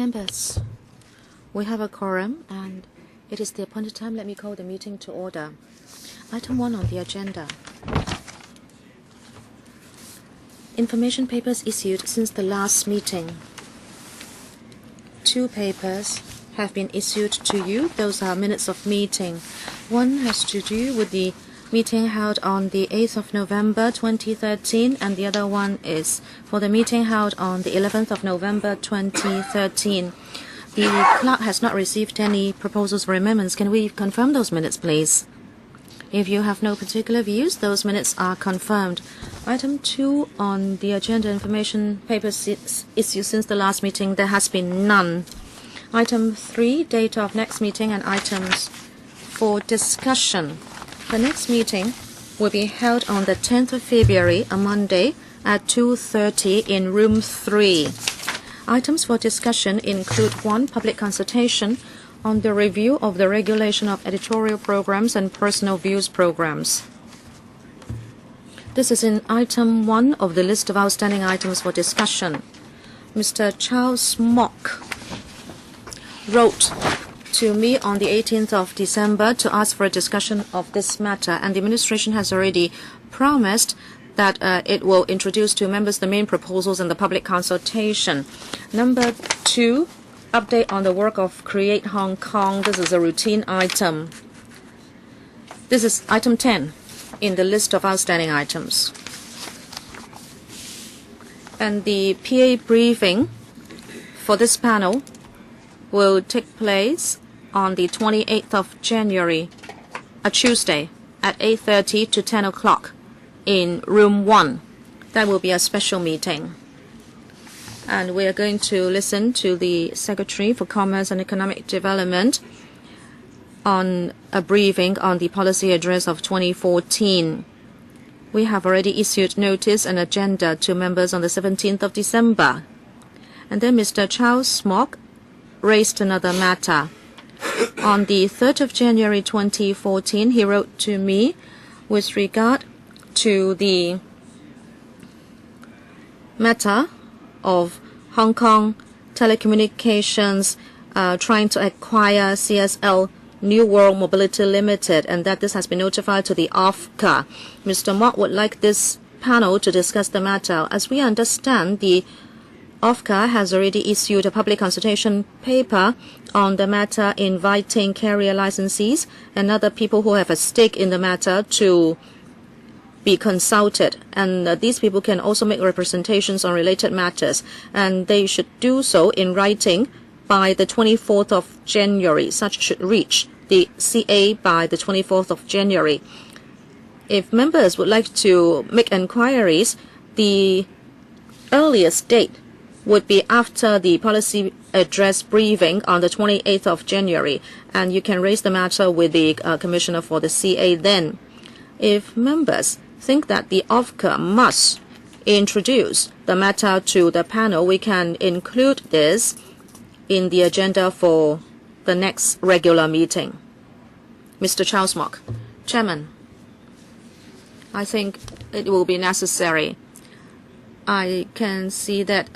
Members, we have a quorum and it is the appointed time. Let me call the meeting to order. Item 1 on the agenda. Information papers issued since the last meeting. 2 papers have been issued to you. Those are minutes of meeting. One has to do with the meeting held on the 8th of November 2013, and the other one is for the meeting held on the 11th of November 2013. The clerk has not received any proposals for amendments. Can we confirm those minutes, please? If you have no particular views, those minutes are confirmed. Item 2 on the agenda, information papers issued since the last meeting. There has been none. Item 3, date of next meeting and items for discussion. The next meeting will be held on the 10th of February, a Monday, at 2:30 in room 3. Items for discussion include 1, public consultation on the review of the regulation of editorial programs and personal views programs. This is in item 1 of the list of outstanding items for discussion. Mr. Charles Mock wrote to me on the 18th of December to ask for a discussion of this matter, and the administration has already promised that it will introduce to members the main proposals in the public consultation. Number 2, update on the work of Create Hong Kong. This is a routine item. This is item 10 in the list of outstanding items. And the PA briefing for this panel will take place on the 28th of January, a Tuesday, at 8:30 to 10 o'clock in room 1. That will be a special meeting. And we are going to listen to the Secretary for Commerce and Economic Development on a briefing on the policy address of 2014. We have already issued notice and agenda to members on the 17th of December. And then Mr. Charles Mock raised another matter. On the 3rd of January 2014, he wrote to me with regard to the matter of Hong Kong Telecommunications trying to acquire CSL New World Mobility Limited, and that this has been notified to the OFCA. Mr. Mock would like this panel to discuss the matter. As we understand, the OFCA has already issued a public consultation paper on the matter, inviting carrier licensees and other people who have a stake in the matter to be consulted. And these people can also make representations on related matters, and they should do so in writing by the 24th of January. Such should reach the CA by the 24th of January. If members would like to make inquiries, the earliest date would be after the policy address briefing on the 28th of January, and you can raise the matter with the Commissioner for the CA then. If members think that the OFCA must introduce the matter to the panel, we can include this in the agenda for the next regular meeting. Mr. Charles Mock. Chairman, I think it will be necessary. I can see that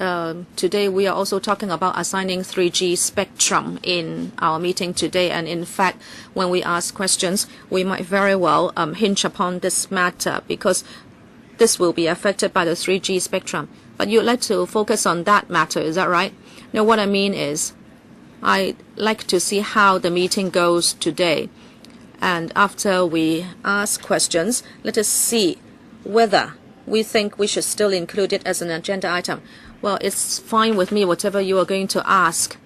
today we are also talking about assigning 3G spectrum in our meeting today, and in fact when we ask questions we might very well hinge upon this matter because this will be affected by the 3G spectrum. But you'd like to focus on that matter, is that right? No, what I mean is I'd like to see how the meeting goes today, and after we ask questions, let us see whether we think we should still include it as an agenda item. Well, it's fine with me, whatever you are going to ask.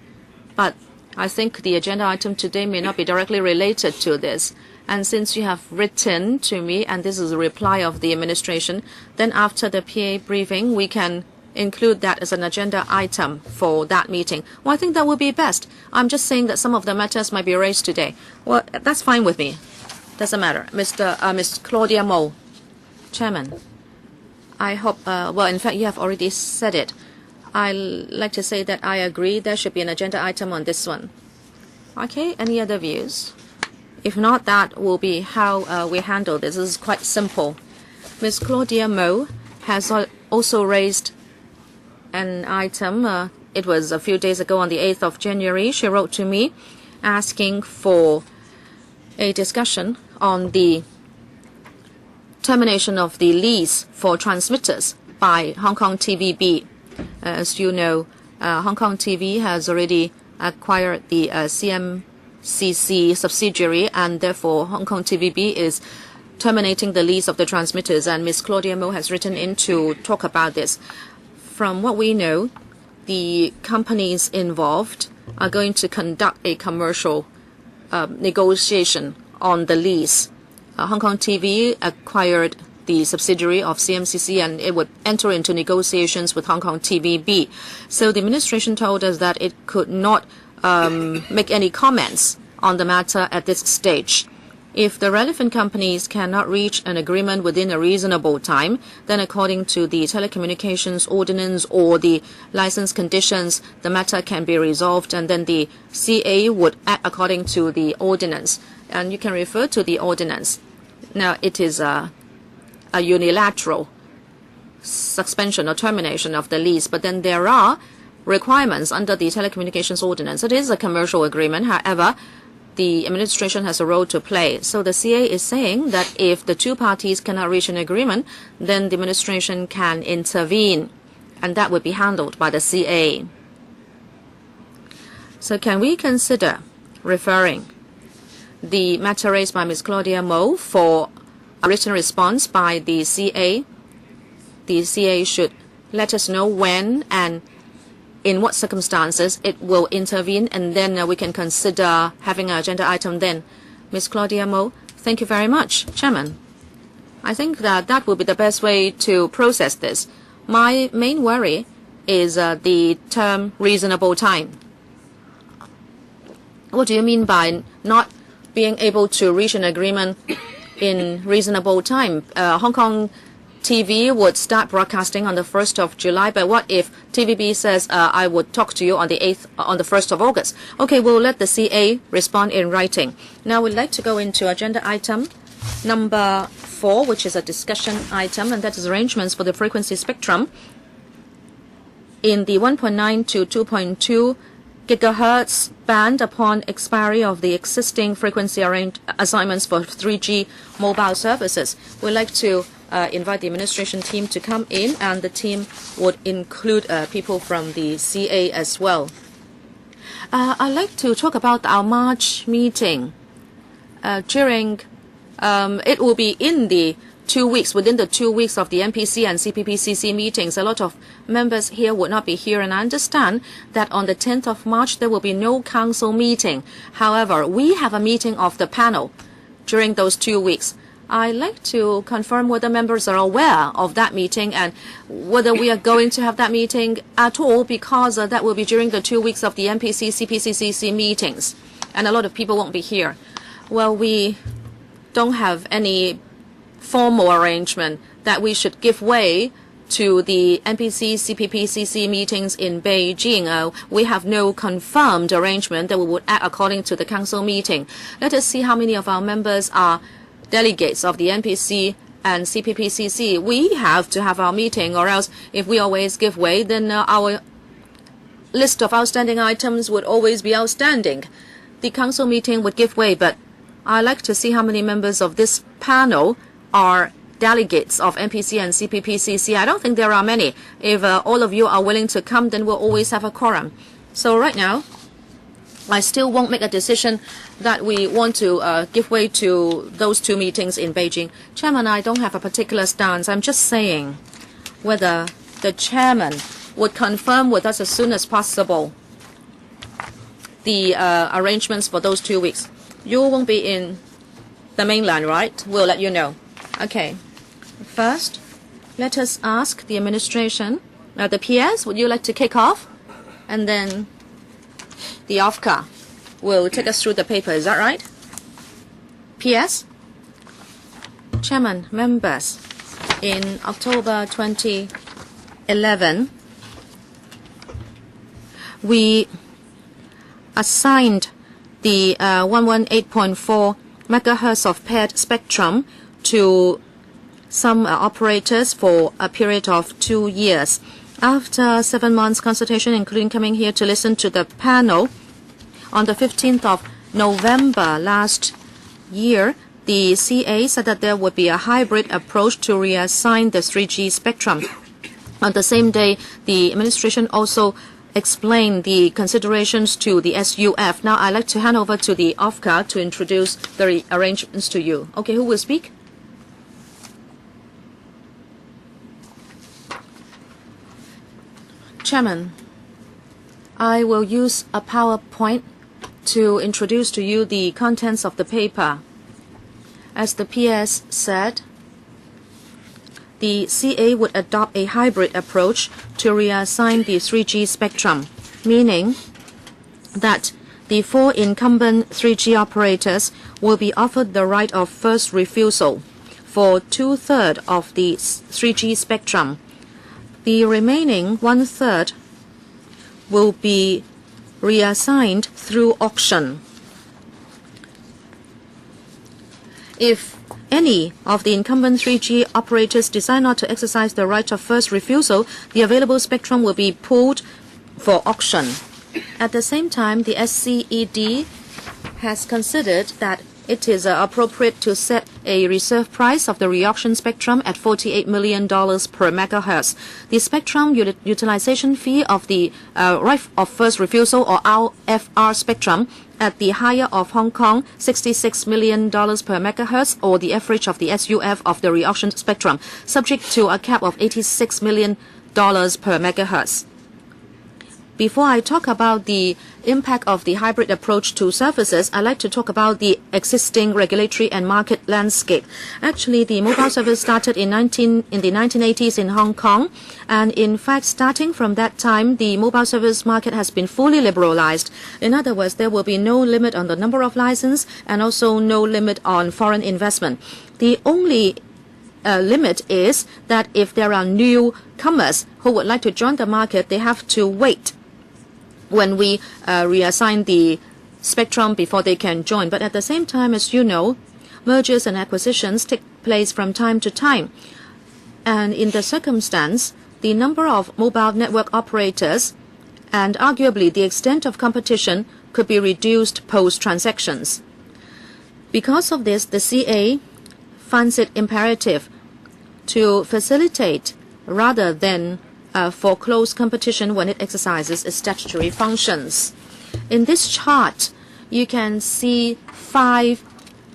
But I think the agenda item today may not be directly related to this. And since you have written to me, and this is a reply of the administration, then after the PA briefing, we can include that as an agenda item for that meeting. Well, I think that would be best. I'm just saying that some of the matters might be raised today. Well, that's fine with me. Doesn't matter. Ms. Claudia Mo. Chairman, I hope, well, in fact, you have already said it. I like to say that I agree there should be an agenda item on this one. Okay, any other views? If not, that will be how we handle this. This is quite simple. Ms. Claudia Mo has also raised an item it was a few days ago on the 8th of January, she wrote to me asking for a discussion on the termination of the lease for transmitters by Hong Kong TVB. As you know, Hong Kong TV has already acquired the CMCC subsidiary, and therefore Hong Kong TVB is terminating the lease of the transmitters, and Ms. Claudia Mo has written in to talk about this. From what we know, the companies involved are going to conduct a commercial negotiation on the lease. Hong Kong TV acquired the subsidiary of CMCC, and it would enter into negotiations with Hong Kong TVB. So the administration told us that it could not make any comments on the matter at this stage. If the relevant companies cannot reach an agreement within a reasonable time, then according to the telecommunications ordinance or the license conditions, the matter can be resolved, and then the CA would act according to the ordinance. And you can refer to the ordinance. Now, it is a unilateral suspension or termination of the lease, but then there are requirements under the telecommunications ordinance. It is a commercial agreement. However, the administration has a role to play. So the CA is saying that if the two parties cannot reach an agreement, then the administration can intervene, and that would be handled by the CA. So can we consider referring the matter raised by Ms. Claudia Mo for a written response by the CA? The CA should let us know when and in what circumstances it will intervene, and then we can consider having an agenda item then. Ms. Claudia Mo, thank you very much. Chairman, I think that will be the best way to process this. My main worry is the term reasonable time. What do you mean by not being able to reach an agreement in reasonable time? Hong Kong TV would start broadcasting on the 1st of July, but what if TVB says, I would talk to you on the 1st of August? Okay, we'll let the CA respond in writing. Now we'd like to go into agenda item number 4, which is a discussion item, and that is arrangements for the frequency spectrum in the 1.9 to 2.2 gigahertz band upon expiry of the existing frequency assignments for 3G mobile services. We'd like to invite the administration team to come in, and the team would include people from the CA as well. I'd like to talk about our March meeting. It will be in the 2 weeks, within the 2 weeks of the MPC and CPPCC meetings. A lot of members here would not be here, and I understand that on the 10th of March there will be no council meeting. However, we have a meeting of the panel during those 2 weeks. I'd like to confirm whether members are aware of that meeting and whether we are going to have that meeting at all, because that will be during the 2 weeks of the MPC, CPCCC meetings, and a lot of people won't be here. Well, we don't have any formal arrangement that we should give way to the MPC, CPPCC meetings in Beijing. We have no confirmed arrangement that we would act according to the council meeting. Let us see how many of our members are delegates of the MPC and CPPCC. We have to have our meeting, or else if we always give way, then our list of outstanding items would always be outstanding. The council meeting would give way, but I'd like to see how many members of this panel are delegates of MPC and CPPCC. I don't think there are many. If all of you are willing to come, then we'll always have a quorum. So right now, I still won't make a decision that we want to give way to those 2 meetings in Beijing. Chairman, I don't have a particular stance. I'm just saying whether the chairman would confirm with us as soon as possible the arrangements for those 2 weeks. You won't be in the mainland, right? We'll let you know. Okay. First, let us ask the administration. The PS, would you like to kick off? And then the OFCA will take us through the paper. Is that right? PS? Chairman, members, in October 2011, we assigned the 118.4 megahertz of paired spectrum to some operators for a period of 2 years. After 7 months consultation, including coming here to listen to the panel, on the 15th of November last year, the CA said that there would be a hybrid approach to reassign the 3G spectrum. On the same day, the administration also explained the considerations to the SUF. Now I'd like to hand over to the OFCA to introduce the arrangements to you. Okay, who will speak? Chairman, I will use a PowerPoint to introduce to you the contents of the paper. As the PS said, the CA would adopt a hybrid approach to reassign the 3G spectrum, meaning that the 4 incumbent 3G operators will be offered the right of first refusal for 2/3 of the 3G spectrum. The remaining 1/3 will be reassigned through auction. If any of the incumbent 3G operators decide not to exercise the right of first refusal, the available spectrum will be pooled for auction. At the same time, the SCED has considered that it is appropriate to set a reserve price of the re-auction spectrum at $48 million per megahertz. The spectrum utilization fee of the right of first refusal or RFR spectrum at the higher of Hong Kong, $66 million per megahertz, or the average of the SUF of the re-auction spectrum, subject to a cap of $86 million per megahertz. Before I talk about the impact of the hybrid approach to services, I'd like to talk about the existing regulatory and market landscape. Actually, the mobile service started in the 1980s in Hong Kong, and in fact, starting from that time, the mobile service market has been fully liberalized. In other words, there will be no limit on the number of licenses and also no limit on foreign investment. The only limit is that if there are newcomers who would like to join the market, they have to wait when we reassign the spectrum before they can join. But at the same time, as you know, mergers and acquisitions take place from time to time. And in the circumstance, the number of mobile network operators and arguably the extent of competition could be reduced post-transactions. Because of this, the CA finds it imperative to facilitate rather than foreclose competition when it exercises its statutory functions. In this chart, you can see 5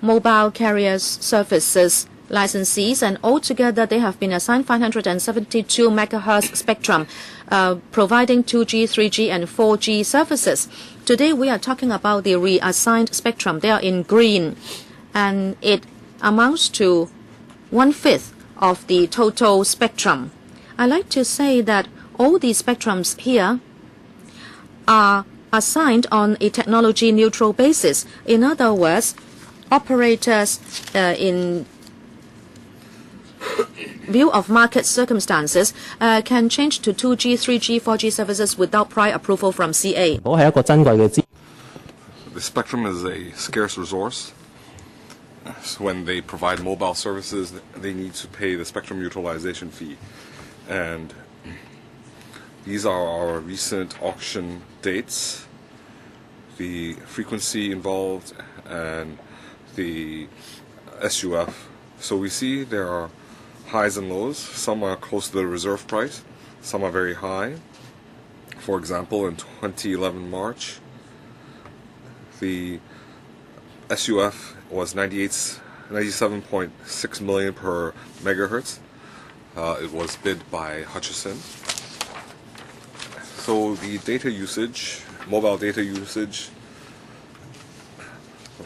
mobile carriers services licensees, and altogether they have been assigned 572 megahertz spectrum, providing 2G, 3G, and 4G services. Today we are talking about the reassigned spectrum. They are in green, and it amounts to 1/5 of the total spectrum. I like to say that all the spectrums here are assigned on a technology neutral basis. In other words, operators in view of market circumstances can change to 2G, 3G, 4G services without prior approval from CA. The spectrum is a scarce resource. So when they provide mobile services, they need to pay the spectrum utilization fee. And these are our recent auction dates, the frequency involved, and the SUF. So we see there are highs and lows. Some are close to the reserve price, some are very high. For example, in 2011 March, the SUF was 97.6 million per megahertz. It was bid by Hutchison. So the data usage, mobile data usage,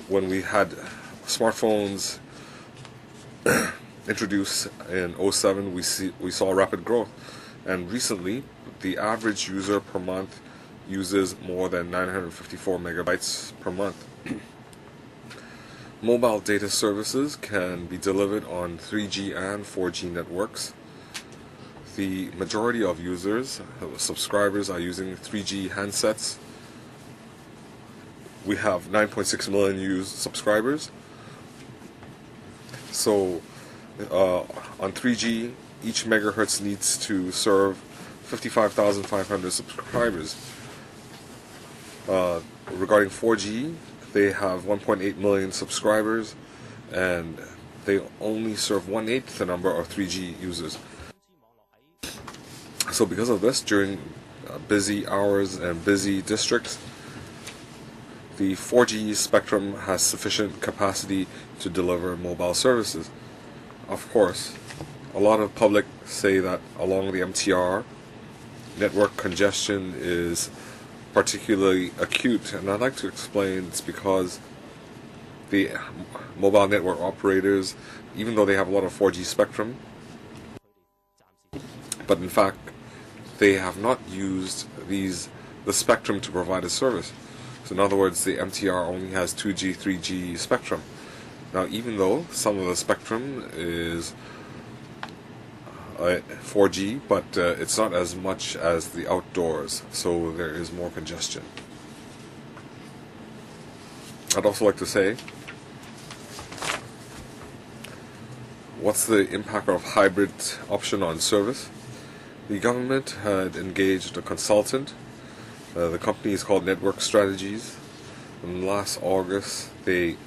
when we had smartphones introduced in 2007, we saw rapid growth. And recently, the average user per month uses more than 954 megabytes per month. Mobile data services can be delivered on 3G and 4G networks. The majority of users, subscribers, are using 3G handsets. We have 9.6 million used subscribers. So on 3G, each megahertz needs to serve 55,500 subscribers. Regarding 4G, they have 1.8 million subscribers, and they only serve 1/8 the number of 3G users. So because of this, during busy hours and busy districts, the 4G spectrum has sufficient capacity to deliver mobile services. Of course, a lot of public say that along the MTR, network congestion is particularly acute, and I'd like to explain it's because the mobile network operators, even though they have a lot of 4G spectrum, but in fact they have not used the spectrum to provide a service. So in other words, the MTR only has 2G, 3G spectrum. Now, even though some of the spectrum is 4G, but it's not as much as the outdoors, so there is more congestion. I'd also like to say, what's the impact of hybrid option on service? The government had engaged a consultant. The company is called Network Strategies. And last August, they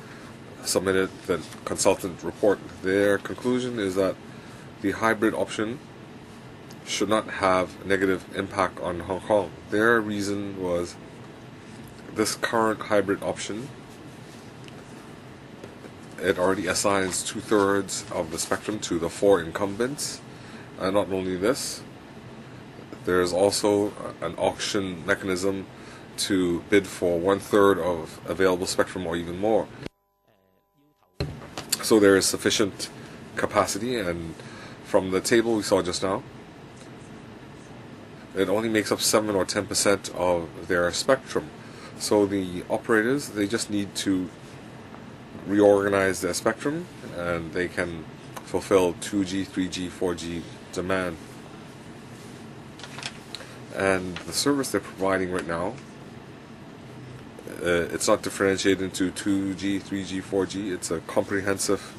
submitted the consultant report. Their conclusion is that the hybrid option should not have a negative impact on Hong Kong. Their reason was this current hybrid option, it already assigns 2/3 of the spectrum to the 4 incumbents. And not only this, there is also an auction mechanism to bid for 1/3 of available spectrum or even more. So there is sufficient capacity, and from the table we saw just now, it only makes up 7 or 10% of their spectrum. So the operators, they just need to reorganize their spectrum and they can fulfill 2G, 3G, 4G demand. And the service they're providing right now, it's not differentiated into 2G, 3G, 4G. It's a comprehensive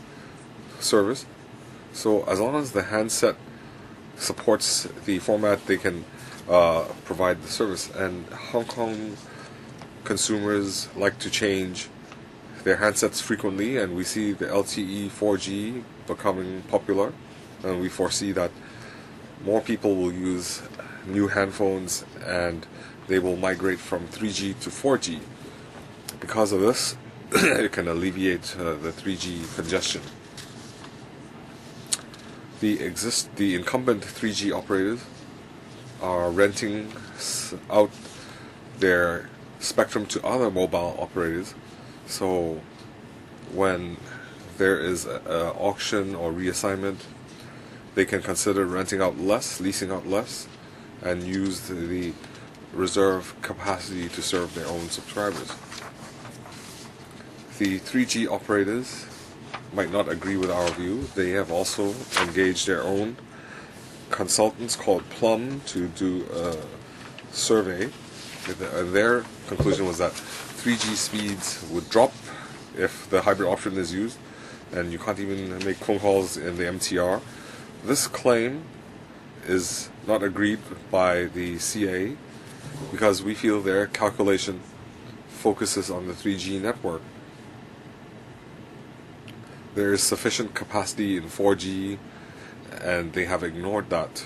service. So as long as the handset supports the format, they can provide the service. And Hong Kong consumers like to change their handsets frequently, and we see the LTE 4G becoming popular, and we foresee that more people will use new handphones and they will migrate from 3G to 4G. Because of this, it can alleviate the 3G congestion. The incumbent 3G operators are renting out their spectrum to other mobile operators. So when there is an auction or reassignment, they can consider renting out less, leasing out less, and use the reserve capacity to serve their own subscribers. The 3G operators might not agree with our view. They have also engaged their own consultants called Plum to do a survey. Their conclusion was that 3G speeds would drop if the hybrid option is used, and you can't even make phone calls in the MTR. This claim is not agreed by the CA because we feel their calculation focuses on the 3G network. There is sufficient capacity in 4G, and they have ignored that.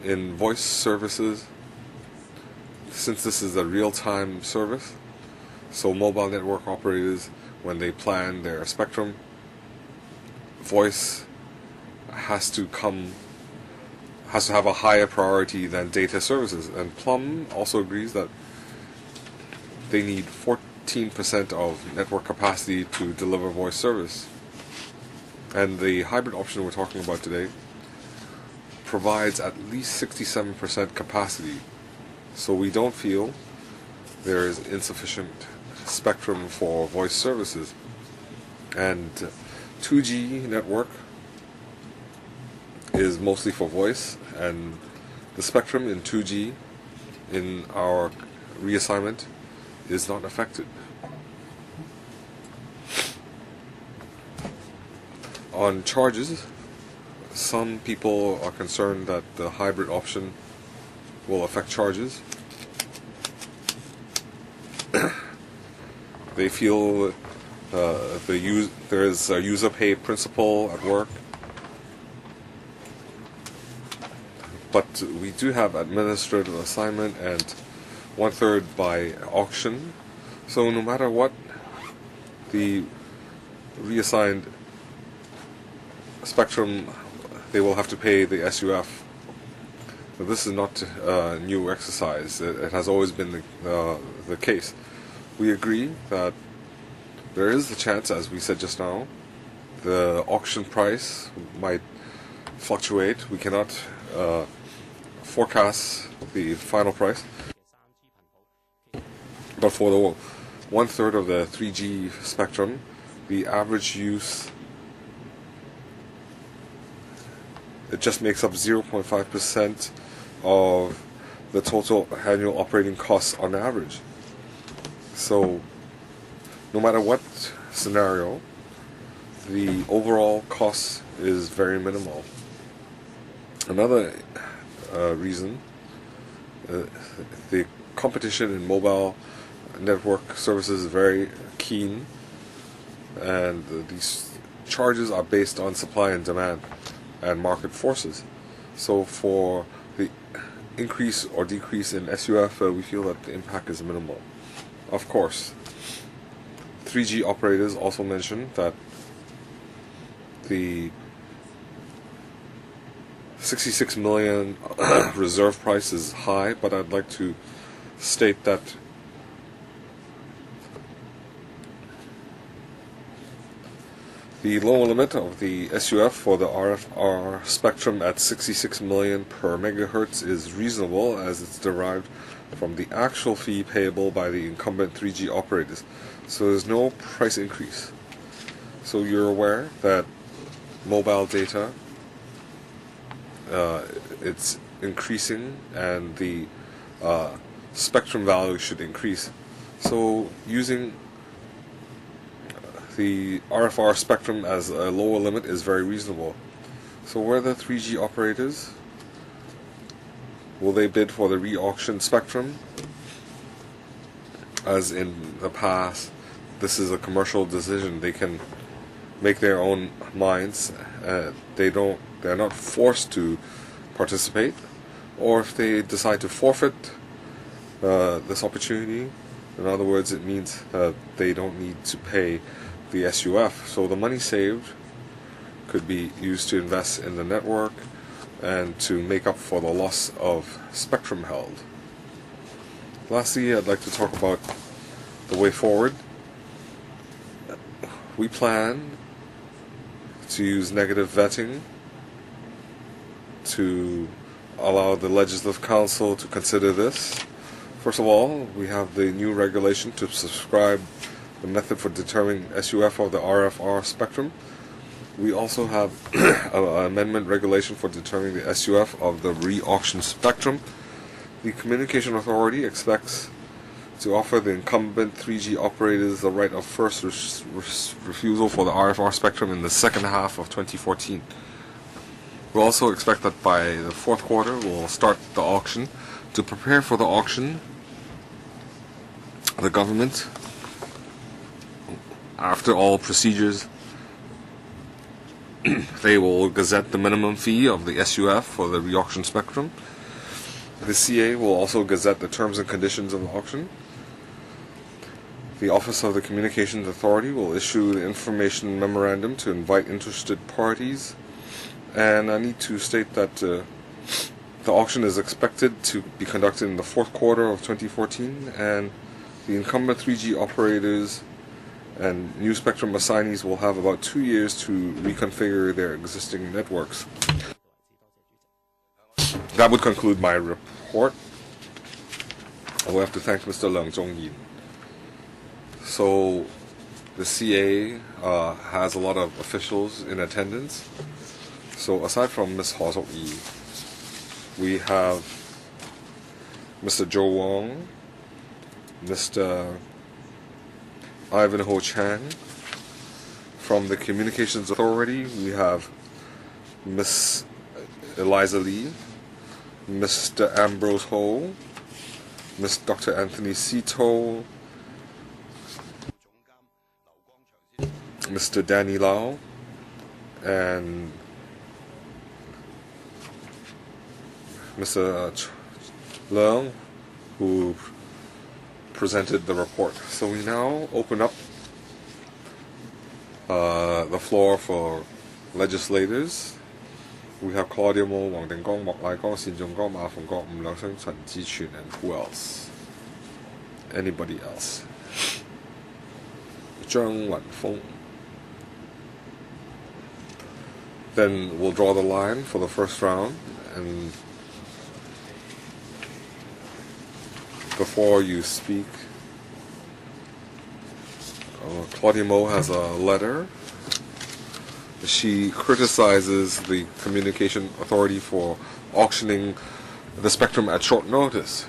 In voice services, since this is a real-time service, so mobile network operators, when they plan their spectrum, voice has to have a higher priority than data services. And Plum also agrees that they need 14% of network capacity to deliver voice service. And the hybrid option we're talking about today provides at least 67% capacity. So we don't feel there is insufficient spectrum for voice services. And 2G network is mostly for voice, and the spectrum in 2G in our reassignment is not affected. On charges, some people are concerned that the hybrid option will affect charges. They feel there is a user pay principle at work, but we do have administrative assignment and 1/3 by auction. So no matter what, the reassigned spectrum, they will have to pay the SUF. But this is not a new exercise. It has always been the case. We agree that there is the chance, as we said just now, the auction price might fluctuate. We cannot forecast the final price. But for the 1/3 of the 3G spectrum, the average use, it just makes up 0.5% of the total annual operating costs on average. So no matter what scenario, the overall cost is very minimal. Another reason, the competition in mobile network services is very keen, and these charges are based on supply and demand and market forces. So for the increase or decrease in SUF, we feel that the impact is minimal. Of course, 3G operators also mentioned that the 66 million reserve price is high, but I'd like to state that the lower limit of the SUF for the RFR spectrum at 66 million per megahertz is reasonable, as it's derived from the actual fee payable by the incumbent 3G operators. So there's no price increase. So you're aware that mobile data, it's increasing, and the spectrum value should increase. So using the RFR spectrum as a lower limit is very reasonable. So where the 3G operators, will they bid for the re-auction spectrum? As in the past, this is a commercial decision. They can make their own minds. They're not forced to participate. Or if they decide to forfeit this opportunity, in other words, it means that they don't need to pay the SUF. So the money saved could be used to invest in the network and to make up for the loss of spectrum held. Lastly, I'd like to talk about the way forward. We plan to use negative vetting to allow the Legislative Council to consider this. First of all, we have the new regulation to subscribe the method for determining SUF of the RFR spectrum. We also have an amendment regulation for determining the SUF of the re-auction spectrum. The Communication Authority expects to offer the incumbent 3G operators the right of first refusal for the RFR spectrum in the second half of 2014. We also expect that by the fourth quarter we'll start the auction. To prepare for the auction, the government, after all procedures, they will gazette the minimum fee of the SUF for the re-auction spectrum. The CA will also gazette the terms and conditions of the auction. The Office of the Communications Authority will issue the information memorandum to invite interested parties. And I need to state that the auction is expected to be conducted in the fourth quarter of 2014, and the incumbent 3G operators and new spectrum assignees will have about 2 years to reconfigure their existing networks. That would conclude my report. I will have to thank Mr. Leung Zhongyin. So the CA has a lot of officials in attendance. So aside from Ms. Ho Sok Yi, we have Mr. Joe Wong, Mr. Ivan Ho Chang. From the Communications Authority, we have Miss Eliza Lee, Mr. Ambrose Ho, Dr. Anthony Sito, Mr. Danny Lau, and Mr. Leung, who presented the report. So we now open up the floor for legislators. We have Claudia Mo, Wang Dengkong, Mok Lai Kong, Sin Jong Kong, Ma Feng Kong, Leung Sheng, Chen Jichun, and who else? Anybody else? Zheng Wenfeng. Then we'll draw the line for the first round, and before you speak, Claudia Mo has a letter. She criticizes the Communication Authority for auctioning the spectrum at short notice.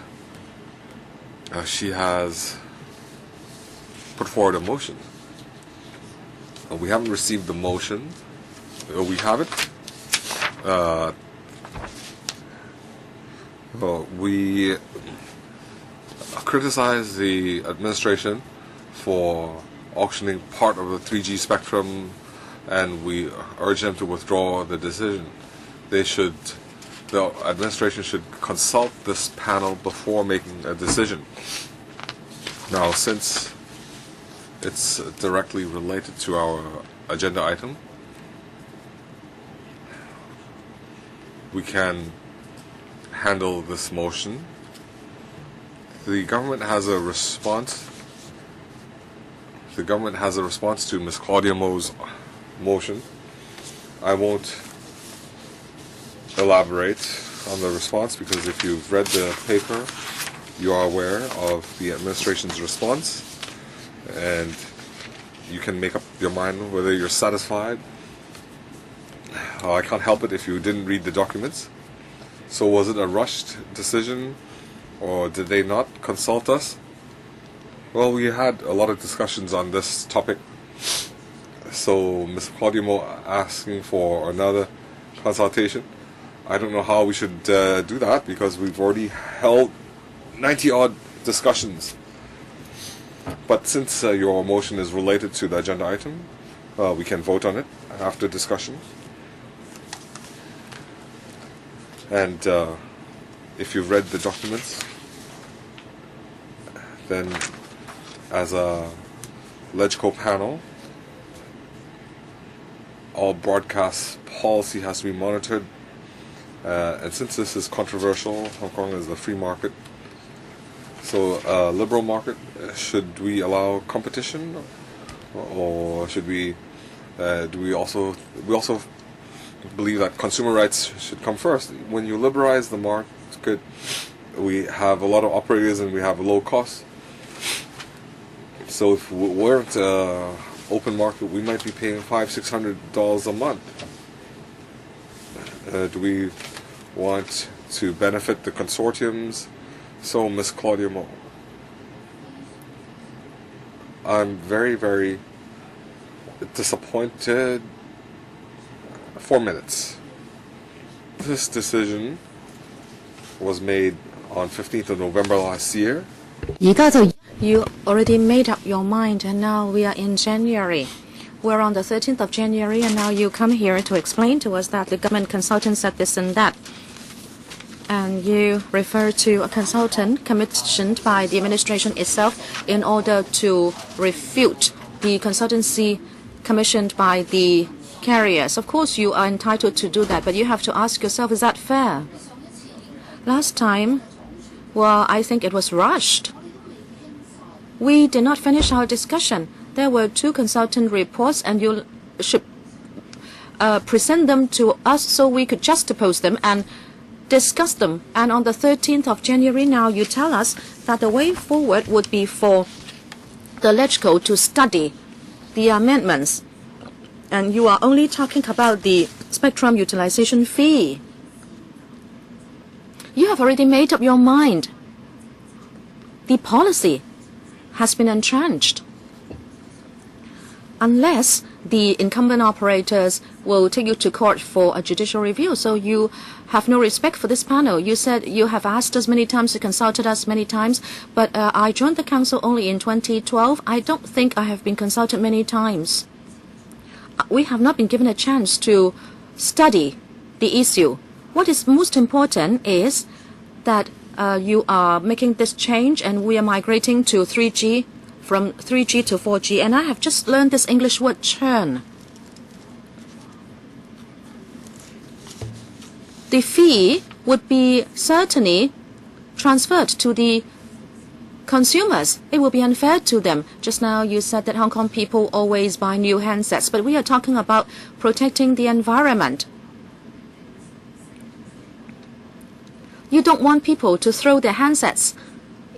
She has put forward a motion. We haven't received the motion. We have it. We criticize the administration for auctioning part of the 3G spectrum, and we urge them to withdraw the decision. The administration should consult this panel before making a decision. Now, since it's directly related to our agenda item, we can handle this motion. The government has a response. The government has a response to Ms. Claudia Mo's motion. I won't elaborate on the response because if you've read the paper, you are aware of the administration's response, and you can make up your mind whether you're satisfied. I can't help it if you didn't read the documents. So was it a rushed decision, or did they not consult us? Well, we had a lot of discussions on this topic. So Ms. Claudia Mo asking for another consultation. I don't know how we should do that because we've already held 90-odd discussions. But since your motion is related to the agenda item, we can vote on it after discussion. And if you've read the documents, then as a LegCo panel, all broadcast policy has to be monitored. And since this is controversial, Hong Kong is a free market. So liberal market, should we allow competition, or should we? We also believe that consumer rights should come first. When you liberalize the market, we have a lot of operators and we have low costs. So if we weren't open market, we might be paying $500-600 a month. Do we want to benefit the consortiums? So, Ms. Claudia Mo, I'm very, very disappointed. 4 minutes. This decision was made on 15th of November last year. You already made up your mind, and now we are in January. We're on the 13th of January, and now you come here to explain to us that the government consultant said this and that. And you refer to a consultant commissioned by the administration itself in order to refute the consultancy commissioned by the carriers. Of course, you are entitled to do that, but you have to ask yourself, is that fair? Last time, well, I think it was rushed. We did not finish our discussion. There were 2 consultant reports, and you should present them to us so we could juxtapose them and discuss them. And on the 13th of January now, you tell us that the way forward would be for the LegCo to study the amendments. And you are only talking about the spectrum utilization fee. You have already made up your mind. The policy has been entrenched. Unless the incumbent operators will take you to court for a judicial review. So you have no respect for this panel. You said you have asked us many times, you consulted us many times, but I joined the council only in 2012. I don't think I have been consulted many times. We have not been given a chance to study the issue. What is most important is that you are making this change and we are migrating to 3G, from 3G to 4G, and I have just learned this English word churn. The fee would be certainly transferred to the consumers. It will be unfair to them. Just now you said that Hong Kong people always buy new handsets, but we are talking about protecting the environment. You don't want people to throw their handsets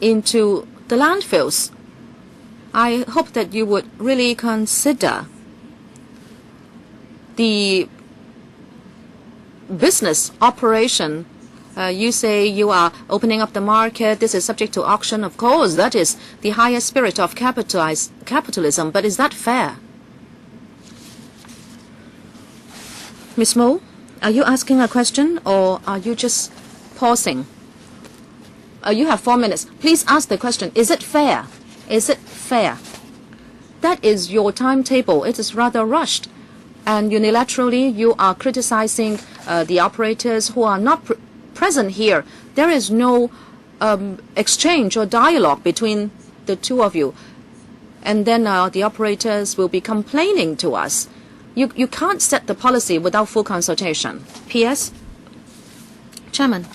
into the landfills. I hope that you would really consider the business operation. You say you are opening up the market. This is subject to auction. Of course, that is the highest spirit of capitalism. But is that fair? Ms. Mo, are you asking a question or are you just pausing? You have 4 minutes. Please ask the question. Is it fair? Is it fair? That is your timetable. It is rather rushed. And unilaterally, you are criticizing the operators who are not present here. There is no exchange or dialogue between the two of you. And then the operators will be complaining to us. You can't set the policy without full consultation. P.S. Chairman,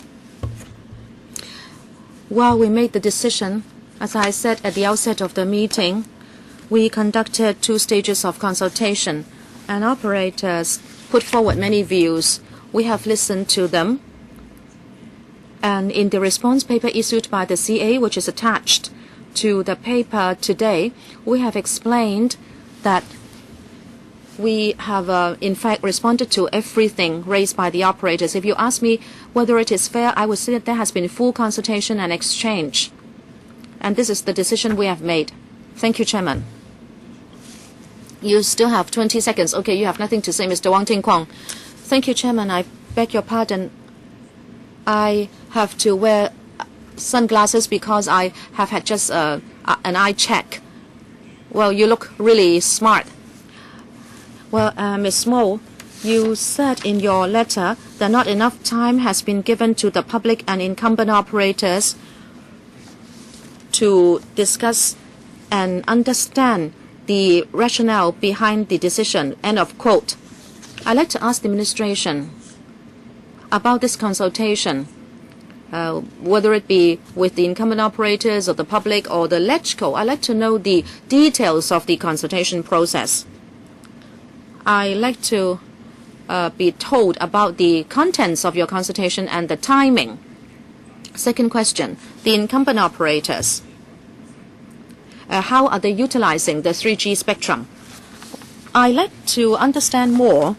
while we made the decision, as I said at the outset of the meeting, we conducted 2 stages of consultation, and operators put forward many views. We have listened to them, and in the response paper issued by the CA, which is attached to the paper today, we have explained that we have in fact responded to everything raised by the operators. If you ask me whether it is fair, I would say that there has been full consultation and exchange. And this is the decision we have made. Thank you, Chairman. You still have 20 seconds. Okay, you have nothing to say, Mr. Wang Ting-kwong. Thank you, Chairman. I beg your pardon. I have to wear sunglasses because I have had just an eye check. Well, you look really smart. Well, Ms. Mo, you said in your letter that not enough time has been given to the public and incumbent operators to discuss and understand the rationale behind the decision. End of quote. I'd like to ask the administration about this consultation, whether it be with the incumbent operators or the public or the LegCo. I'd like to know the details of the consultation process. I'd like to be told about the contents of your consultation and the timing. Second question, the incumbent operators. How are they utilizing the 3G spectrum? I'd like to understand more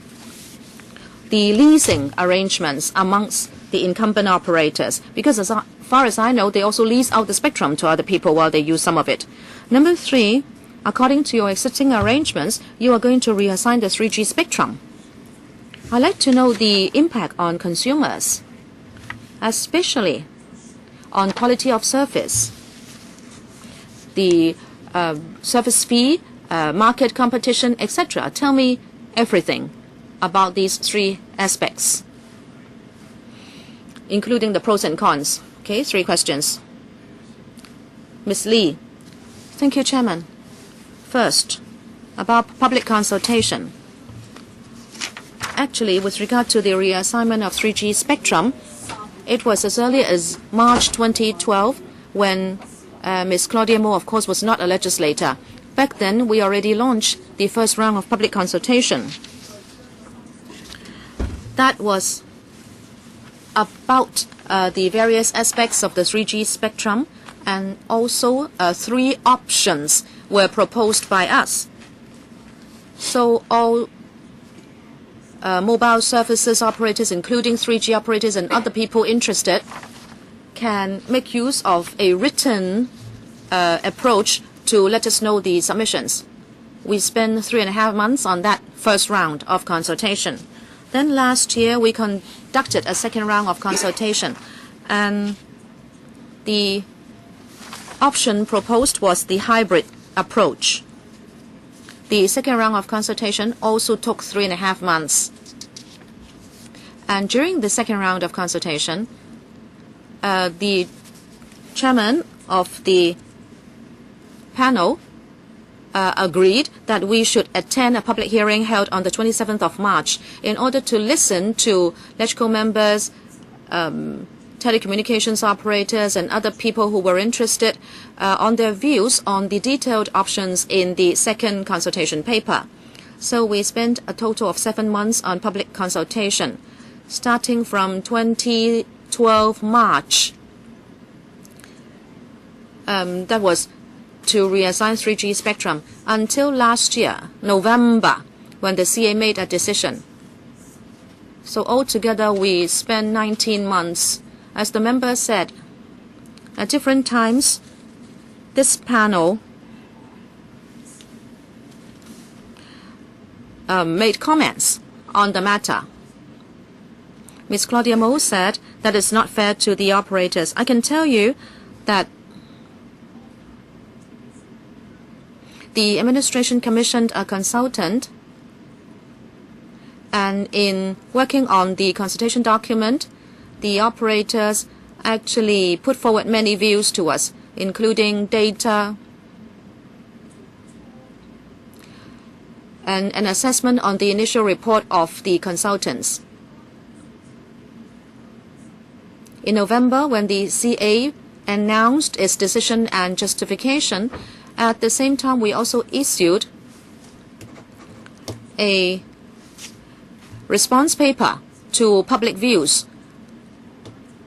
the leasing arrangements amongst the incumbent operators, because as far as I know, they also lease out the spectrum to other people while they use some of it. Number 3, according to your existing arrangements, you are going to reassign the 3G spectrum. I'd like to know the impact on consumers, especially on quality of service, the service fee, market competition, etc. Tell me everything about these 3 aspects, including the pros and cons. Okay, 3 questions. Ms. Lee. Thank you, Chairman. First, about public consultation. Actually, with regard to the reassignment of 3G spectrum, it was as early as March 2012 when Ms. Claudia Mo, of course, was not a legislator. Back then, we already launched the first round of public consultation. That was about the various aspects of the 3G spectrum, and also 3 options were proposed by us. So all mobile services operators, including 3G operators and other people interested, can make use of a written approach to let us know the submissions. we spent 3.5 months on that first round of consultation. Then last year, we conducted a second round of consultation, and the option proposed was the hybrid approach. The second round of consultation also took 3.5 months. And during the second round of consultation, the chairman of the panel agreed that we should attend a public hearing held on the 27th of March in order to listen to LegCo members, telecommunications operators, and other people who were interested on their views on the detailed options in the second consultation paper. So we spent a total of 7 months on public consultation, starting from 2012 March. That was to reassign 3G spectrum until last year, November, when the CA made a decision. So altogether, we spent 19 months. As the member said, at different times, this panel made comments on the matter. Ms. Claudia Mo said that it's not fair to the operators. I can tell you that the administration commissioned a consultant, and in working on the consultation document, the operators actually put forward many views to us, including data and an assessment on the initial report of the consultants. In November, when the CA announced its decision and justification, at the same time, we also issued a response paper to public views,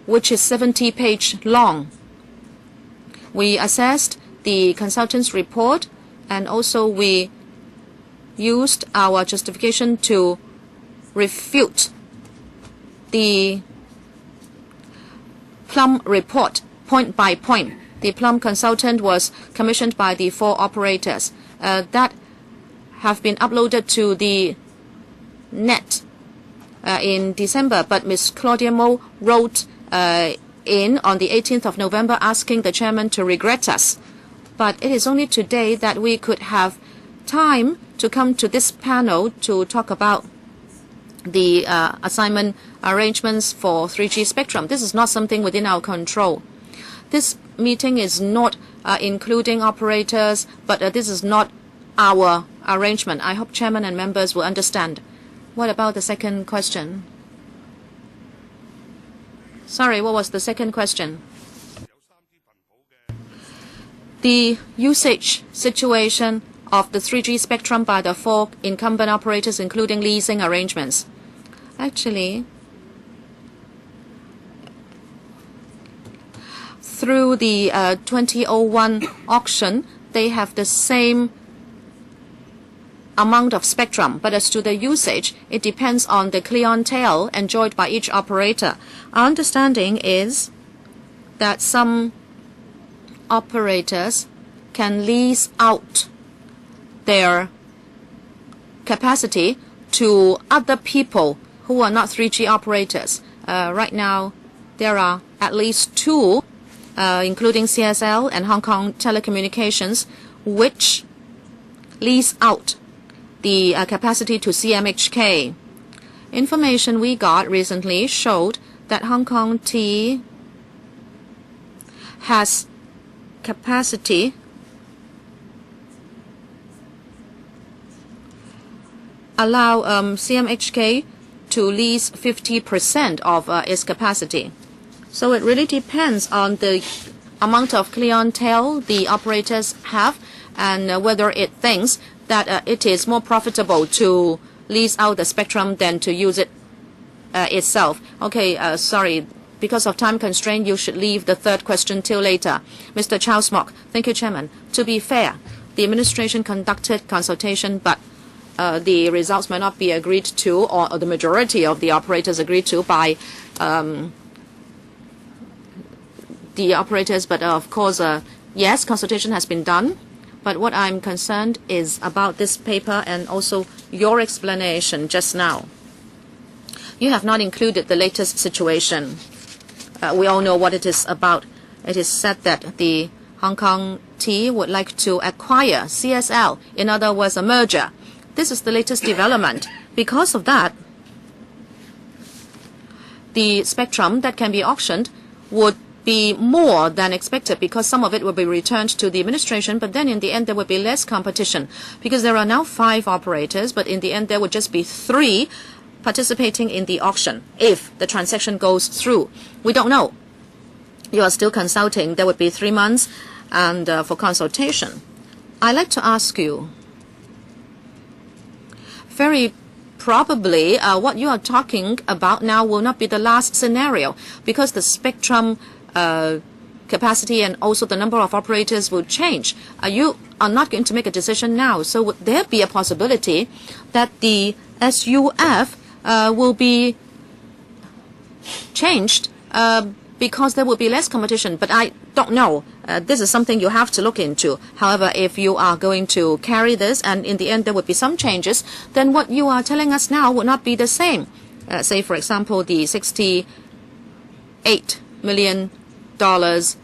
which is 70-page long. We assessed the consultant's report, and also we used our justification to refute the Plum report point by point. The Plum consultant was commissioned by the 4 operators that have been uploaded to the net in December, but Ms. Claudia Mo wrote in on the 18th of November asking the chairman to regret us. But it is only today that we could have time to come to this panel to talk about the assignment arrangements for 3G spectrum. This is not something within our control. This meeting is not including operators, but this is not our arrangement. I hope chairman and members will understand. What about the second question? Sorry, what was the second question? The usage situation of the 3G spectrum by the 4 incumbent operators, including leasing arrangements. Actually, through the 2001 auction, they have the same amount of spectrum, but as to the usage, it depends on the clientele enjoyed by each operator. Our understanding is that some operators can lease out their capacity to other people who are not 3G operators. Right now, there are at least 2, including CSL and Hong Kong Telecommunications, which lease out the capacity to CMHK. Information we got recently showed that Hong Kong T has capacity allow CMHK to lease 50% of its capacity. So it really depends on the amount of clientele the operators have and whether it thinks that it is more profitable to lease out the spectrum than to use it itself. Okay, sorry. Because of time constraint, you should leave the third question till later. Mr. Charles Mok. Thank you, Chairman. To be fair, the administration conducted consultation, but the results may not be agreed to, or the majority of the operators agreed to by the operators. But of course, yes, consultation has been done. But what I'm concerned is about this paper and also your explanation just now. You have not included the latest situation. We all know what it is about. It is said that the Hong Kong T would like to acquire CSL, in other words, a merger. This is the latest development. Because of that, the spectrum that can be auctioned would be more than expected, because some of it will be returned to the administration, but then in the end there will be less competition, because there are now 5 operators, but in the end there would just be 3 participating in the auction if the transaction goes through. We don't know. You are still consulting. There would be 3 months and for consultation. I'd like to ask you, very probably what you are talking about now will not be the last scenario, because the spectrum capacity and also the number of operators will change. You are not going to make a decision now. So would there be a possibility that the SUF will be changed because there will be less competition? But I don't know. This is something you have to look into. However, if you are going to carry this and in the end there would be some changes, then what you are telling us now would not be the same. Say, for example, the $68 million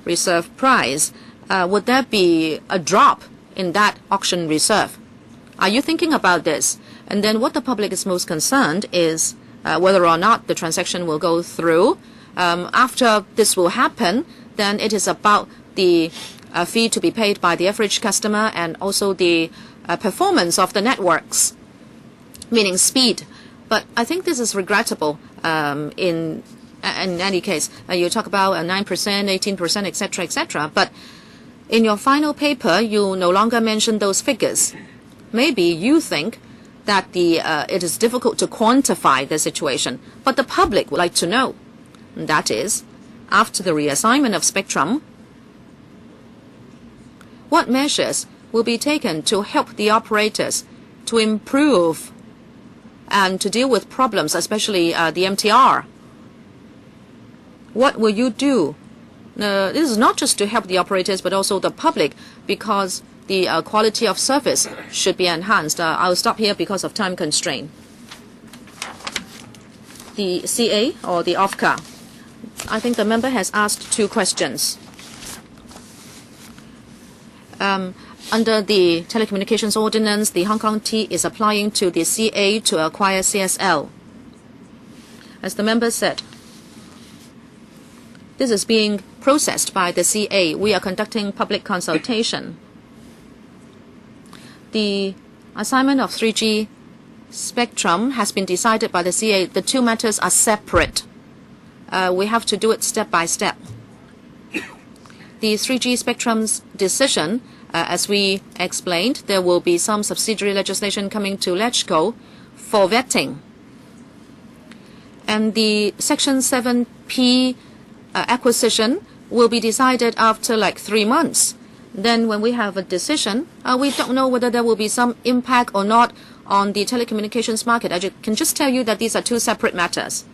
reserve price. Would there be a drop in that auction reserve? Are you thinking about this? And then what the public is most concerned is whether or not the transaction will go through. After this will happen, then it is about the fee to be paid by the average customer and also the performance of the networks, meaning speed. But I think this is regrettable in any case. You talk about 9%, 18%, etc., etc. But in your final paper, you no longer mention those figures. Maybe you think that it is difficult to quantify the situation, but the public would like to know. That is, after the reassignment of spectrum, what measures will be taken to help the operators to improve and to deal with problems, especially the MTR? What will you do? This is not just to help the operators, but also the public, because the quality of service should be enhanced. I'll stop here because of time constraint. The CA or the OFCA? I think the member has asked 2 questions. Under the Telecommunications Ordinance, the Hong Kong T is applying to the CA to acquire CSL. As the member said, this is being processed by the CA. We are conducting public consultation. The assignment of 3G spectrum has been decided by the CA. The 2 matters are separate. We have to do it step by step. The 3G spectrum's decision, as we explained, there will be some subsidiary legislation coming to LegCo for vetting. And the Section 7P acquisition will be decided after like 3 months. Then when we have a decision, we don't know whether there will be some impact or not on the telecommunications market. I can just tell you that these are 2 separate matters.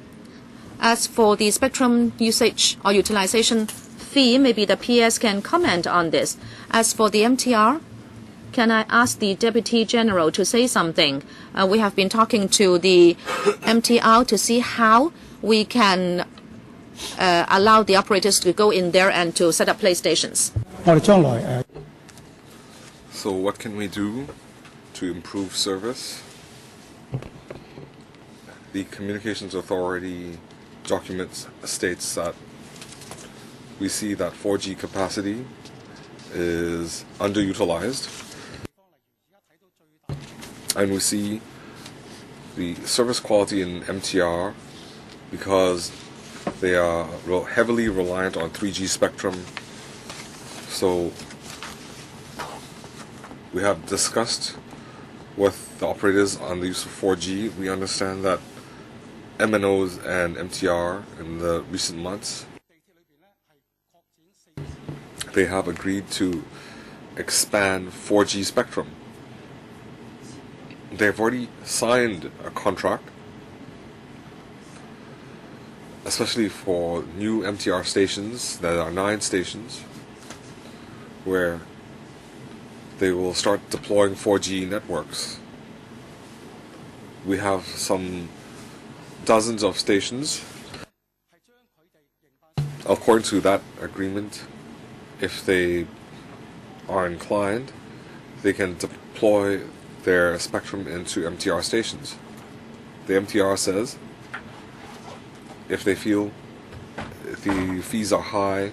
As for the spectrum usage or utilization fee, maybe the PS can comment on this. As for the MTR, can I ask the Deputy General to say something? We have been talking to the MTR to see how we can allow the operators to go in there and to set up PlayStations. So what can we do to improve service? The Communications Authority document states that we see that 4G capacity is underutilized, and we see the service quality in MTR, because they are heavily reliant on 3G spectrum. So we have discussed with the operators on the use of 4G. We understand that MNOs and MTR in the recent months, they have agreed to expand 4G spectrum. They've already signed a contract, especially for new MTR stations. There are 9 stations where they will start deploying 4G networks. We have some dozens of stations. According to that agreement, if they are inclined, they can deploy their spectrum into MTR stations. The MTR says if they feel the fees are high,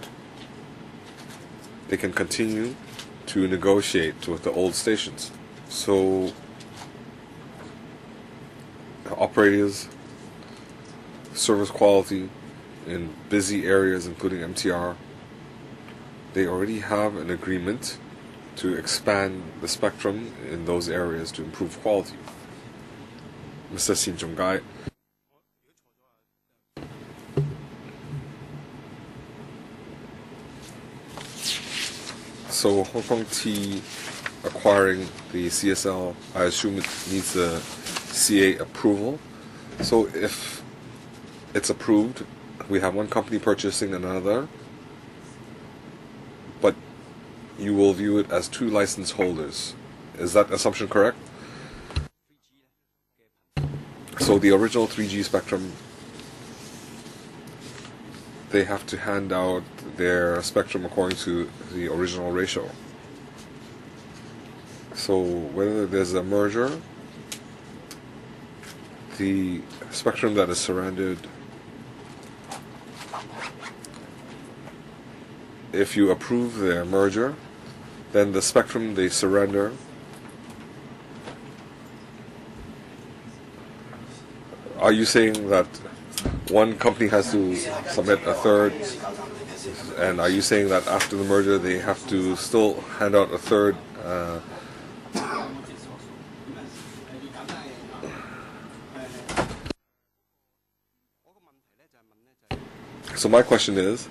they can continue to negotiate with the old stations. So operators, service quality in busy areas including MTR, they already have an agreement to expand the spectrum in those areas to improve quality. Mr. Sin Chung Gai. So Hong Kong T acquiring the CSL, I assume it needs the CA approval. So if it's approved, we have one company purchasing another, but you will view it as two license holders. Is that assumption correct? So the original 3G spectrum, they have to hand out their spectrum according to the original ratio. So whether there's a merger, the spectrum that is surrendered, if you approve their merger, then the spectrum they surrender are you saying that one company has to submit a third, and are you saying that after the merger they have to still hand out a third? So my question is,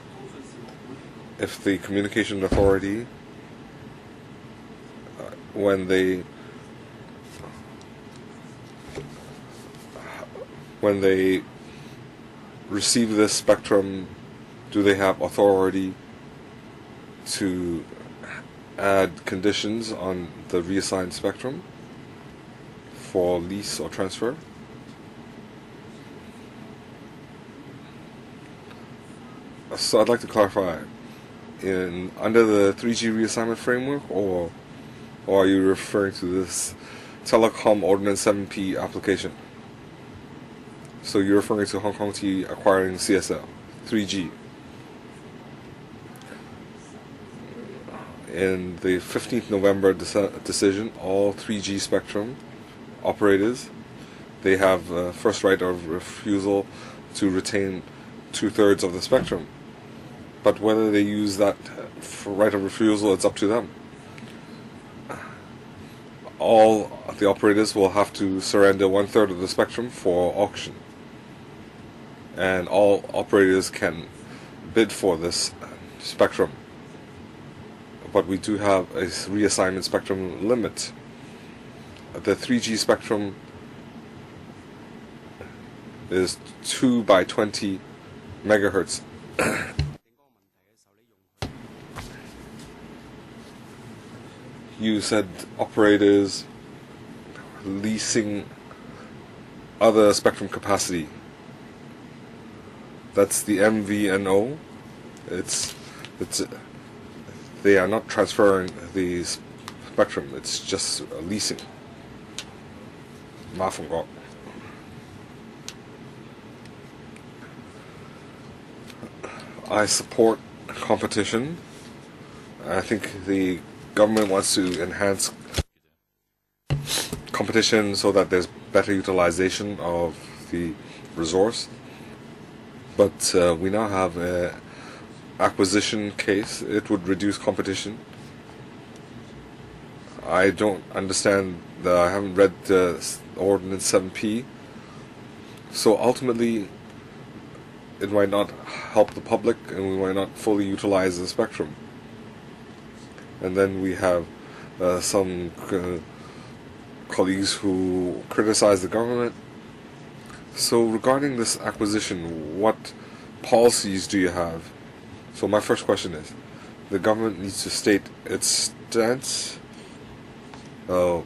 if the communication authority, when they receive this spectrum, do they have authority to add conditions on the reassigned spectrum for lease or transfer? So I'd like to clarify, under the 3G reassignment framework, or are you referring to this Telecom Ordinance 7P application? So you're referring to Hong Kong T acquiring CSL 3G. In the 15th November decision, all 3G spectrum operators, they have first right of refusal to retain 2/3 of the spectrum. But whether they use that for right of refusal, it's up to them. All the operators will have to surrender 1/3 of the spectrum for auction. And all operators can bid for this spectrum. But we do have a reassignment spectrum limit. The 3G spectrum is 2 by 20 megahertz. You said operators leasing other spectrum capacity. That's the MVNO. They are not transferring the spectrum. It's just leasing. Ma Feng Gok. I support competition. I think the government wants to enhance competition so that there's better utilization of the resource. But we now have an acquisition case. It would reduce competition. I don't understand. I haven't read the Ordinance 7P. So ultimately, it might not help the public, and we might not fully utilize the spectrum. And then we have some colleagues who criticize the government. So regarding this acquisition, what policies do you have? So my first question is, the government needs to state its stance Uh,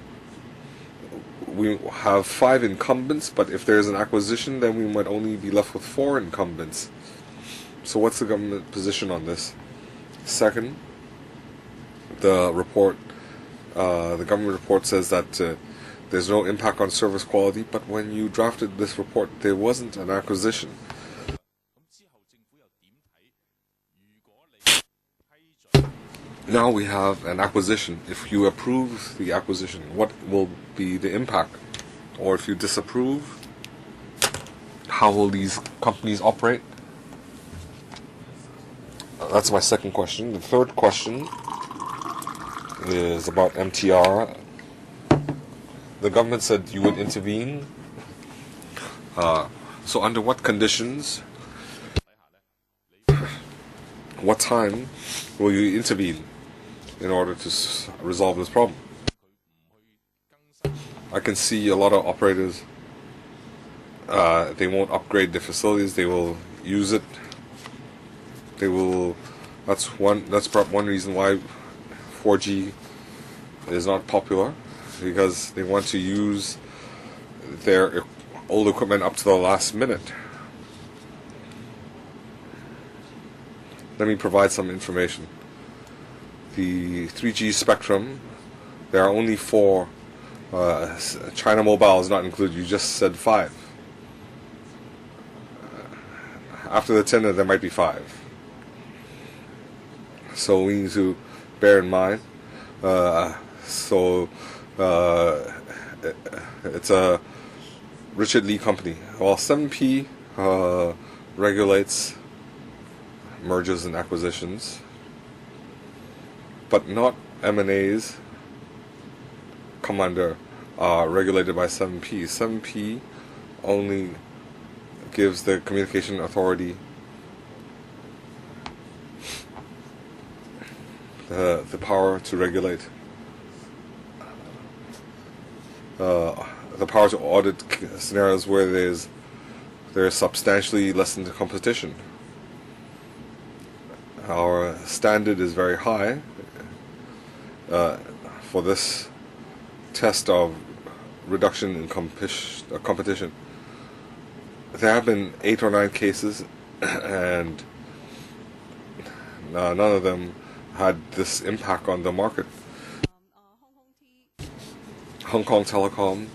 we have 5 incumbents, but if there's an acquisition, then we might only be left with 4 incumbents. So what's the government position on this? Second, the government report says that there's no impact on service quality, but when you drafted this report, there wasn't an acquisition. Now we have an acquisition. If you approve the acquisition, what will be the impact? Or if you disapprove, how will these companies operate? That's my second question. The third question is about MTR. The government said you would intervene. So under what conditions, what time will you intervene in order to resolve this problem? I can see a lot of operators, they won't upgrade their facilities, they will use it. That's perhaps one reason why 4G is not popular, because they want to use their old equipment up to the last minute. Let me provide some information. The 3G spectrum, there are only 4. China Mobile is not included. You just said 5. After the tender, there might be 5. So we need to bear in mind. It's a Richard Lee company. Well, 7P regulates mergers and acquisitions, but not M&As come under regulated by 7P. 7P only gives the communication authority the power to regulate, the power to audit scenarios where there's substantially lessened competition. Our standard is very high for this test of reduction in competition. There have been 8 or 9 cases, and none of them had this impact on the market. Hong Kong Telecom,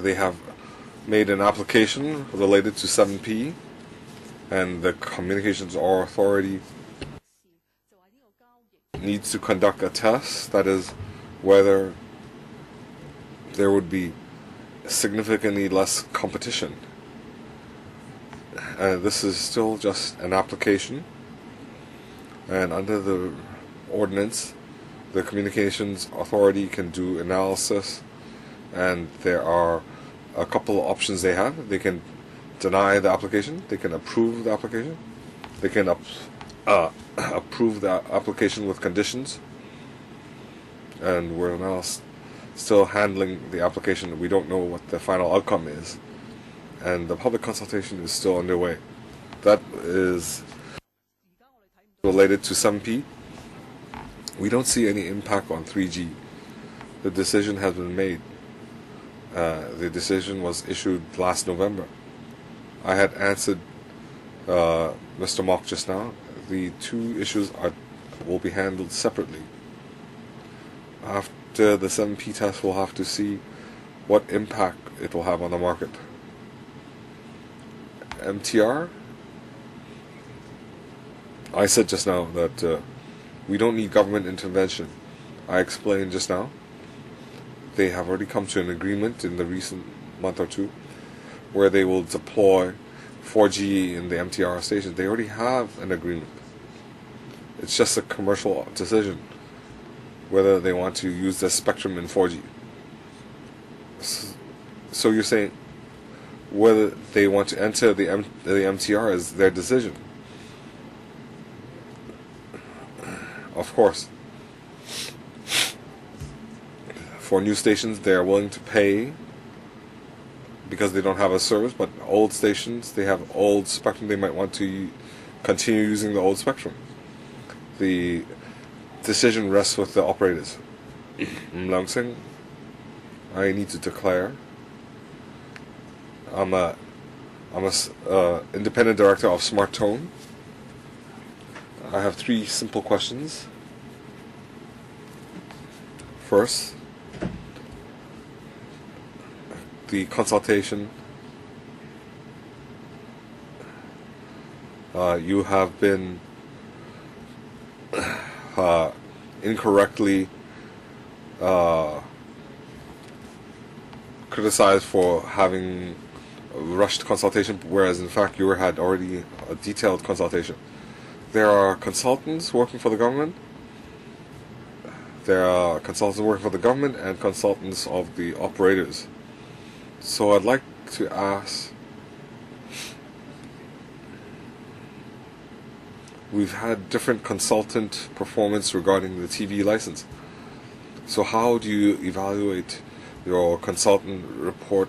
they have made an application related to 7P, and the Communications Authority needs to conduct a test, that is, whether there would be significantly less competition. And this is still just an application, and under the ordinance, the Communications Authority can do analysis, and there are a couple of options they have. They can deny the application, they can approve the application, they can approve the application with conditions, and we're now still handling the application. We don't know what the final outcome is, and the public consultation is still underway. That is related to 7P. We don't see any impact on 3G. The decision has been made. The decision was issued last November. I had answered Mr. Mock just now. The 2 issues will be handled separately. After the 7P test, we'll have to see what impact it will have on the market. MTR, I said just now that we don't need government intervention. I explained just now. They have already come to an agreement in the recent month or 2 where they will deploy 4G in the MTR stations. They already have an agreement. It's just a commercial decision whether they want to use the spectrum in 4G. So you're saying whether they want to enter the MTR is their decision. Of course. For new stations, they are willing to pay because they don't have a service, but old stations, they have old spectrum, they might want to continue using the old spectrum. The decision rests with the operators. Lam Singh, I need to declare I'm a independent director of Smart Tone. I have 3 simple questions. First, the consultation. You have been incorrectly criticized for having rushed consultation, whereas in fact you had already a detailed consultation. There are consultants working for the government. There are consultants working for the government and consultants of the operators. So I'd like to ask, we've had different consultant performance regarding the TV license. So how do you evaluate your consultant report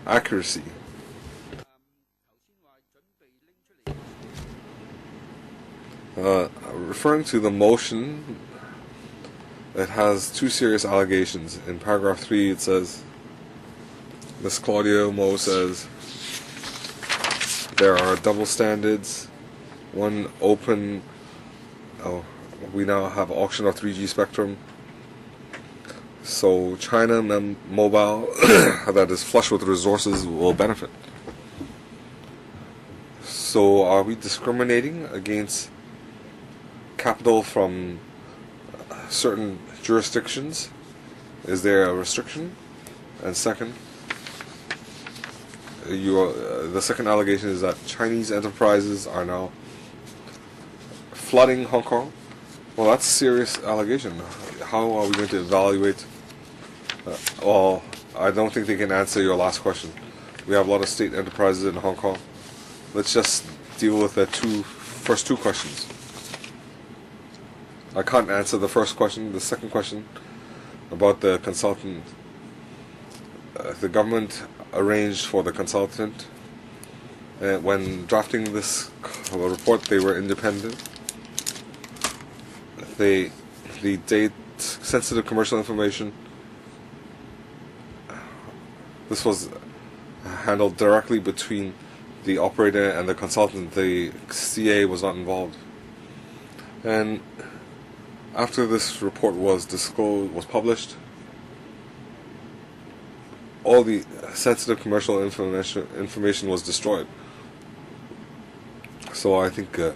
accuracy? Referring to the motion, it has 2 serious allegations. In paragraph 3 it says, Ms. Claudia Mo says, there are double standards. One, open, we now have auction of 3G spectrum. So China Mobile, that is flush with resources, will benefit. So are we discriminating against capital from certain jurisdictions? Is there a restriction? And second, the second allegation is that Chinese enterprises are now flooding Hong Kong. Well, that's a serious allegation. How are we going to evaluate? Well, I don't think they can answer your last question. We have a lot of state enterprises in Hong Kong. Let's just deal with the first two questions. I can't answer the first question. The second question about the consultant. The government arranged for the consultant. When drafting this report, they were independent. The sensitive commercial information, this was handled directly between the operator and the consultant. The CA was not involved. And after this report was published, all the sensitive commercial information was destroyed. So I think the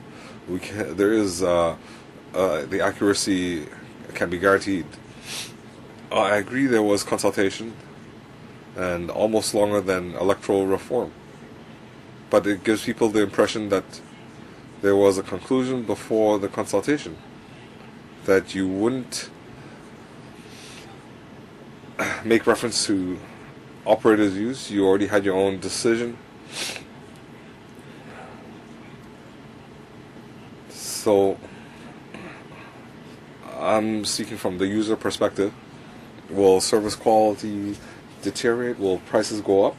accuracy can be guaranteed. I agree there was consultation, and almost longer than electoral reform. But it gives people the impression that there was a conclusion before the consultation, that you wouldn't make reference to operators' views. You already had your own decision. So I'm speaking from the user perspective. Will service quality deteriorate? Will prices go up?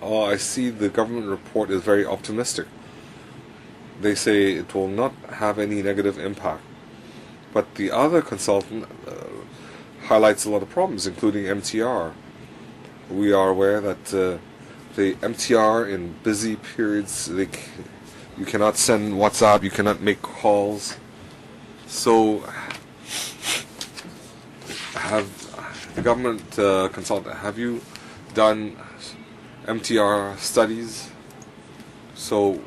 I see the government report is very optimistic. They say it will not have any negative impact. But the other consultant highlights a lot of problems, including MTR. We are aware that the MTR in busy periods, you cannot send WhatsApp, you cannot make calls. So, have the government consultant, have you done MTR studies? So,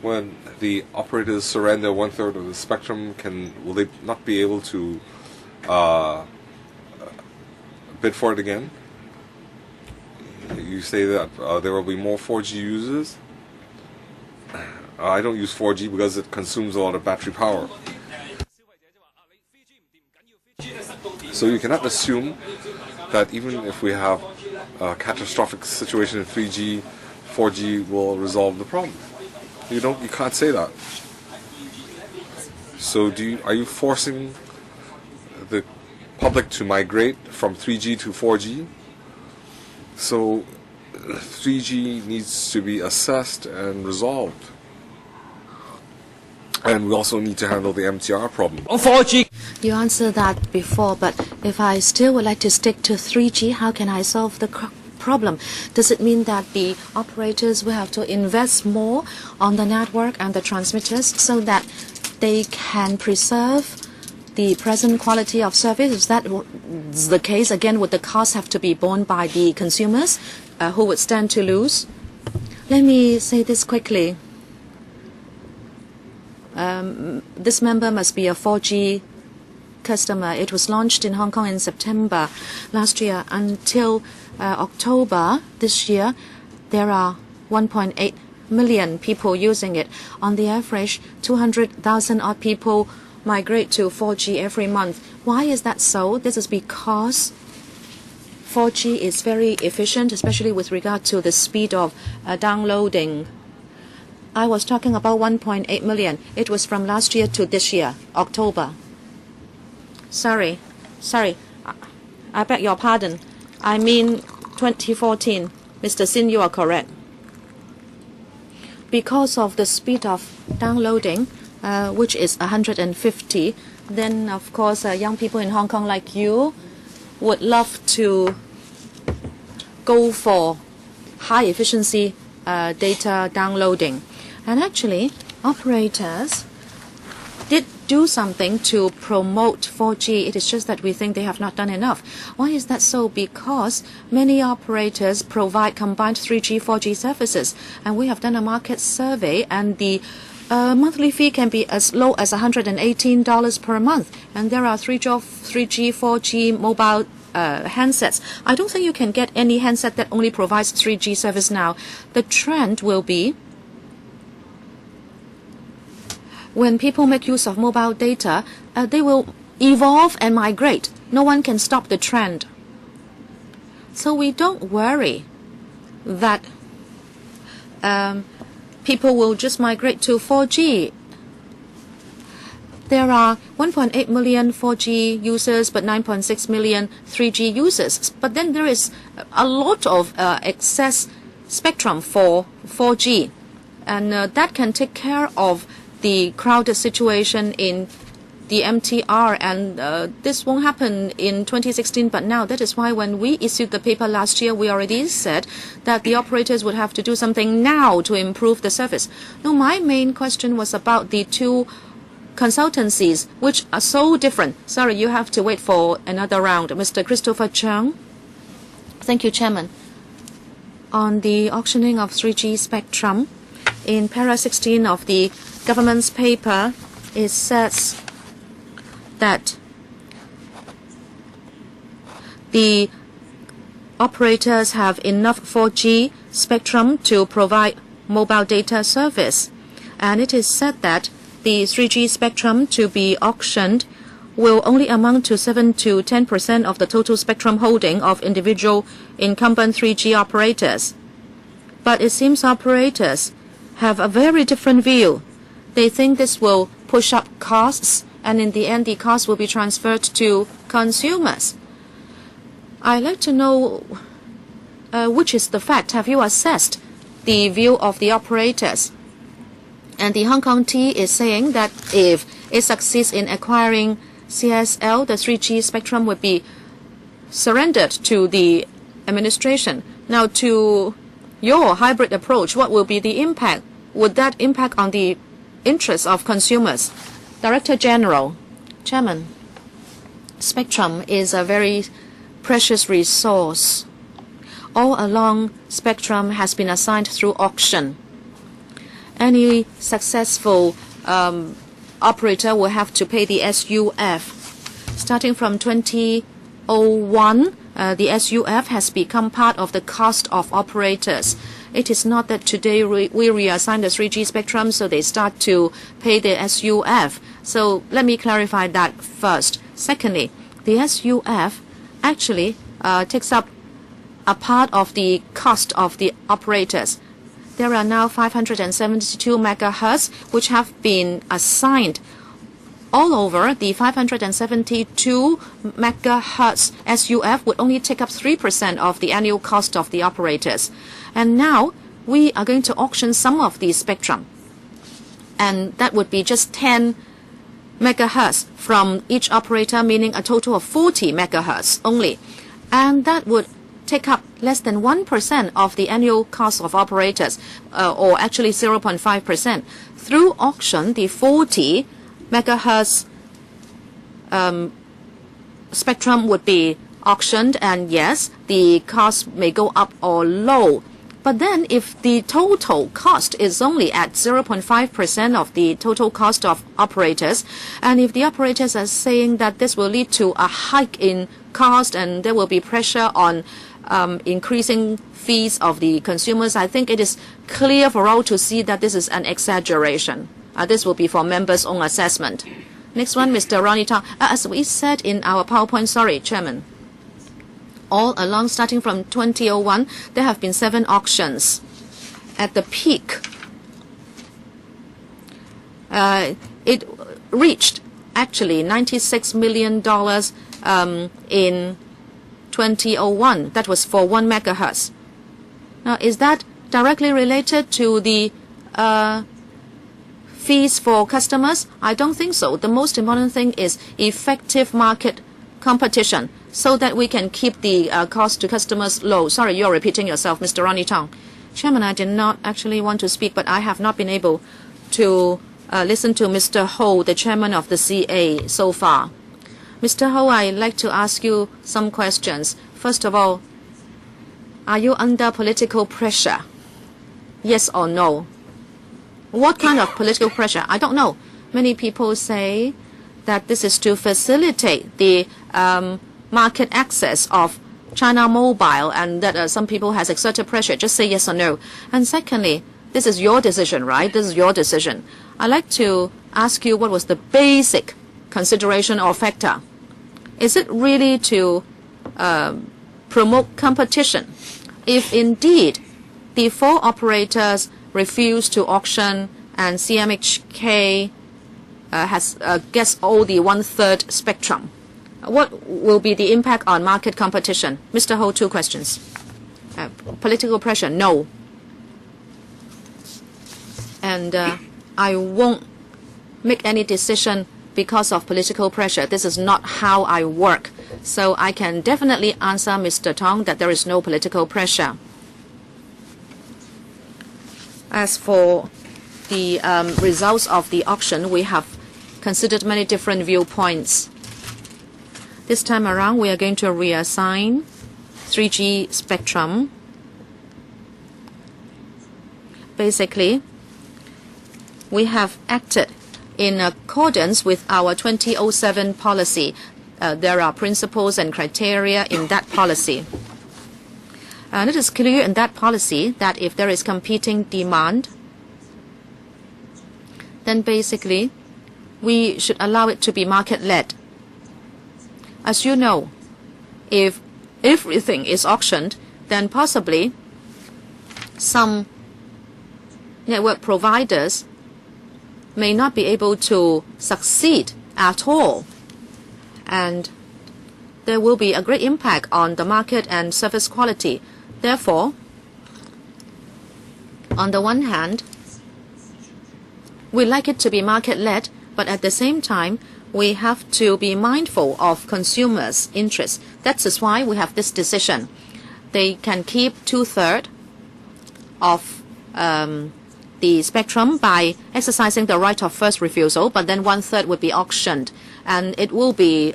when the operators surrender 1/3 of the spectrum, will they not be able to bid for it again? You say that there will be more 4G users. I don't use 4G because it consumes a lot of battery power. So you cannot assume that even if we have a catastrophic situation in 3G, 4G will resolve the problem. You can't say that. So are you forcing the public to migrate from 3G to 4G? So 3G needs to be assessed and resolved. And we also need to handle the MTR problem. You answered that before, but if I still would like to stick to 3G, how can I solve the problem? Does it mean that the operators will have to invest more on the network and the transmitters so that they can preserve the present quality of service? Is that the case? Again, would the cost have to be borne by the consumers who would stand to lose? Let me say this quickly. This member must be a 4G customer. It was launched in Hong Kong in September last year. Until October this year, there are 1.8 million people using it. On the average, 200,000 odd people migrate to 4G every month. Why is that so? This is because 4G is very efficient, especially with regard to the speed of downloading. I was talking about 1.8 million. It was from last year to this year, October. Sorry. I beg your pardon. I mean 2014. Mr. Sin, you are correct. Because of the speed of downloading, which is 150, then of course young people in Hong Kong like you would love to go for high efficiency data downloading. And actually, operators did do something to promote 4G. It is just that we think they have not done enough. Why is that so? Because many operators provide combined 3G, 4G services. And we have done a market survey, and the monthly fee can be as low as $118 per month. And there are 3G, 4G mobile handsets. I don't think you can get any handset that only provides 3G service now. The trend will be when people make use of mobile data, they will evolve and migrate. No one can stop the trend. So we don't worry that people will just migrate to 4G. There are 1.8 million 4G users, but 9.6 million 3G users. But then there is a lot of excess spectrum for 4G. And that can take care of the crowded situation in the MTR, and this won't happen in 2016, but now that is why when we issued the paper last year, we already said that the operators would have to do something now to improve the service. No, my main question was about the two consultancies, which are so different. Sorry, you have to wait for another round. Mr. Christopher Chung. Thank you, Chairman. On the auctioning of 3G spectrum, in para 16 of the government's paper, it says that the operators have enough 4G spectrum to provide mobile data service. And it is said that the 3G spectrum to be auctioned will only amount to 7 to 10% of the total spectrum holding of individual incumbent 3G operators. But it seems operators have a very different view. They think this will push up costs, and in the end, the cost will be transferred to consumers. I'd like to know which is the fact. Have you assessed the view of the operators? And the Hong Kong T is saying that if it succeeds in acquiring CSL, the 3G spectrum would be surrendered to the administration. Now, to your hybrid approach, what will be the impact? Would that impact on the interests of consumers? Director General. Chairman, spectrum is a very precious resource. All along, spectrum has been assigned through auction. Any successful operator will have to pay the SUF. Starting from 2001, the SUF has become part of the cost of operators. It is not that today we reassign the 3G spectrum, so they start to pay the SUF. So let me clarify that first. Secondly, the SUF actually takes up a part of the cost of the operators. There are now 572 megahertz which have been assigned. All over, the 572 megahertz SUF would only take up 3% of the annual cost of the operators. And now we are going to auction some of the spectrum. and that would be just 10 megahertz from each operator, meaning a total of 40 megahertz only. And that would take up less than 1% of the annual cost of operators, or actually 0.5%. Through auction, the 40 megahertz spectrum would be auctioned, and yes, the cost may go up or low. But then if the total cost is only at 0.5% of the total cost of operators, and if the operators are saying that this will lead to a hike in cost and there will be pressure on increasing fees of the consumers, I think it is clear for all to see that this is an exaggeration. This will be for members' own assessment. Next one, Mr. Ronnie Tong. As we said in our PowerPoint, sorry, Chairman, all along, starting from 2001, there have been 7 auctions. At the peak, it reached actually $96 million in 2001. That was for 1 megahertz. Now, is that directly related to the fees for customers? I don't think so. The most important thing is effective market competition, so that we can keep the cost to customers low. Sorry, you're repeating yourself, Mr. Ronnie Tong. Chairman, I did not actually want to speak, but I have not been able to listen to Mr. Ho, the chairman of the CA, so far. Mr. Ho, I'd like to ask you some questions. First of all, are you under political pressure? Yes or no? What kind of political pressure? I don't know. Many people say that this is to facilitate the market access of China Mobile, and that some people has exerted pressure. Just say yes or no. And secondly, this is your decision, right? This is your decision. I'd like to ask you, what was the basic consideration or factor? Is it really to promote competition? If indeed the 4 operators refuse to auction and CMHK gets all the 1/3 spectrum, what will be the impact on market competition? Mr. Ho, 2 questions. Political pressure, no. And I won't make any decision because of political pressure. This is not how I work. So I can definitely answer Mr. Tong that there is no political pressure. As for the results of the auction, we have considered many different viewpoints. This time around, we are going to reassign 3G spectrum. Basically, we have acted in accordance with our 2007 policy. There are principles and criteria in that policy. And it is clear in that policy that if there is competing demand, then basically we should allow it to be market-led. As you know, if everything is auctioned, then possibly some network providers may not be able to succeed at all. And there will be a great impact on the market and service quality. Therefore, on the one hand, we like it to be market-led, but at the same time, we have to be mindful of consumers' interests. That is why we have this decision. They can keep 2/3 of the spectrum by exercising the right of first refusal, but then 1/3 would be auctioned, and it will be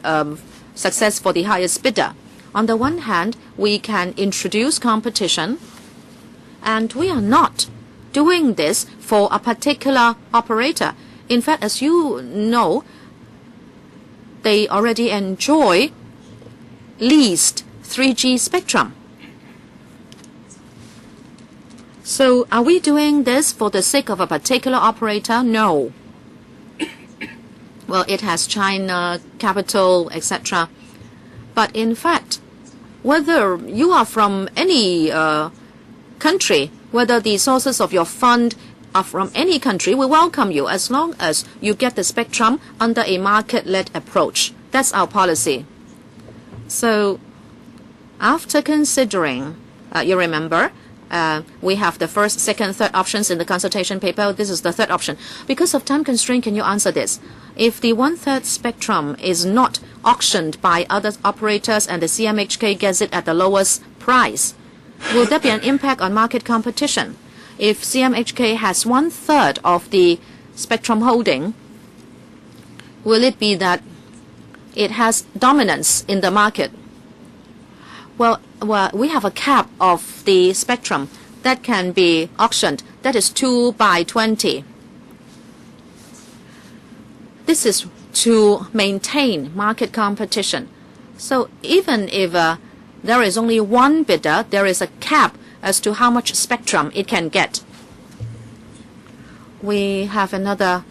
success for the highest bidder. On the one hand, we can introduce competition, and we are not doing this for a particular operator. In fact, as you know, they already enjoy leased 3G spectrum. So are we doing this for the sake of a particular operator? No. Well, it has China, capital, etc. But in fact, whether you are from any country, whether the sources of your fund are from any country, we welcome you as long as you get the spectrum under a market-led approach. That's our policy. So after considering, you remember, We have the first, second, third options in the consultation paper. This is the third option. Because of time constraint, can you answer this? If the 1/3 spectrum is not auctioned by other operators and the CMHK gets it at the lowest price, will there be an impact on market competition? If CMHK has 1/3 of the spectrum holding, will it be that it has dominance in the market? Well, we have a cap of the spectrum that can be auctioned. That is 2/20. This is to maintain market competition. So even if there is only one bidder, there is a cap as to how much spectrum it can get. We have another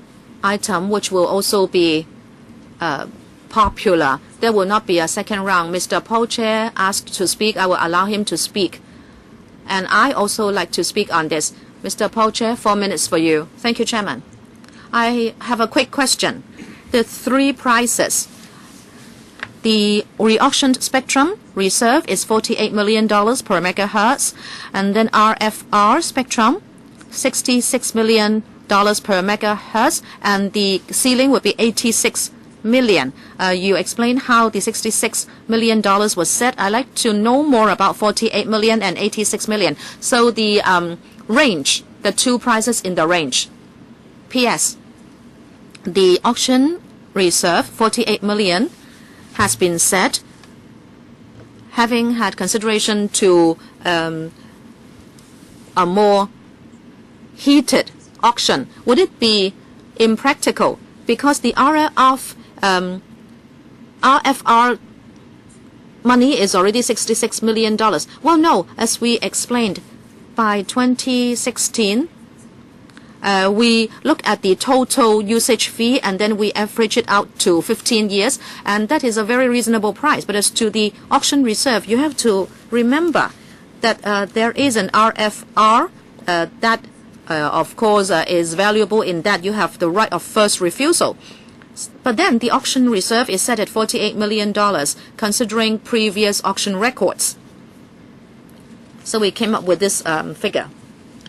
item which will also be popular. There will not be a second round. Mr. Paul Chair asked to speak. I will allow him to speak. And I also like to speak on this. Mr. Paul Chair, 4 minutes for you. Thank you, Chairman. I have a quick question. The three prices. The re-auctioned spectrum reserve is $48 million per megahertz. And then RFR spectrum, $66 million per megahertz. And the ceiling would be $86 million. You explained how the $66 million was set. I'd like to know more about $48 million and $86 million. So the range, the two prices in the range. P.S. The auction reserve, $48 million, has been set, having had consideration to a more heated auction. Would it be impractical because the RFR money is already $66 million? Well, no, as we explained, by 2016, we look at the total usage fee and then we average it out to 15 years, and that is a very reasonable price. But as to the auction reserve, you have to remember that there is an RFR that, of course, is valuable in that you have the right of first refusal. But then the auction reserve is set at $48 million, considering previous auction records. So we came up with this figure.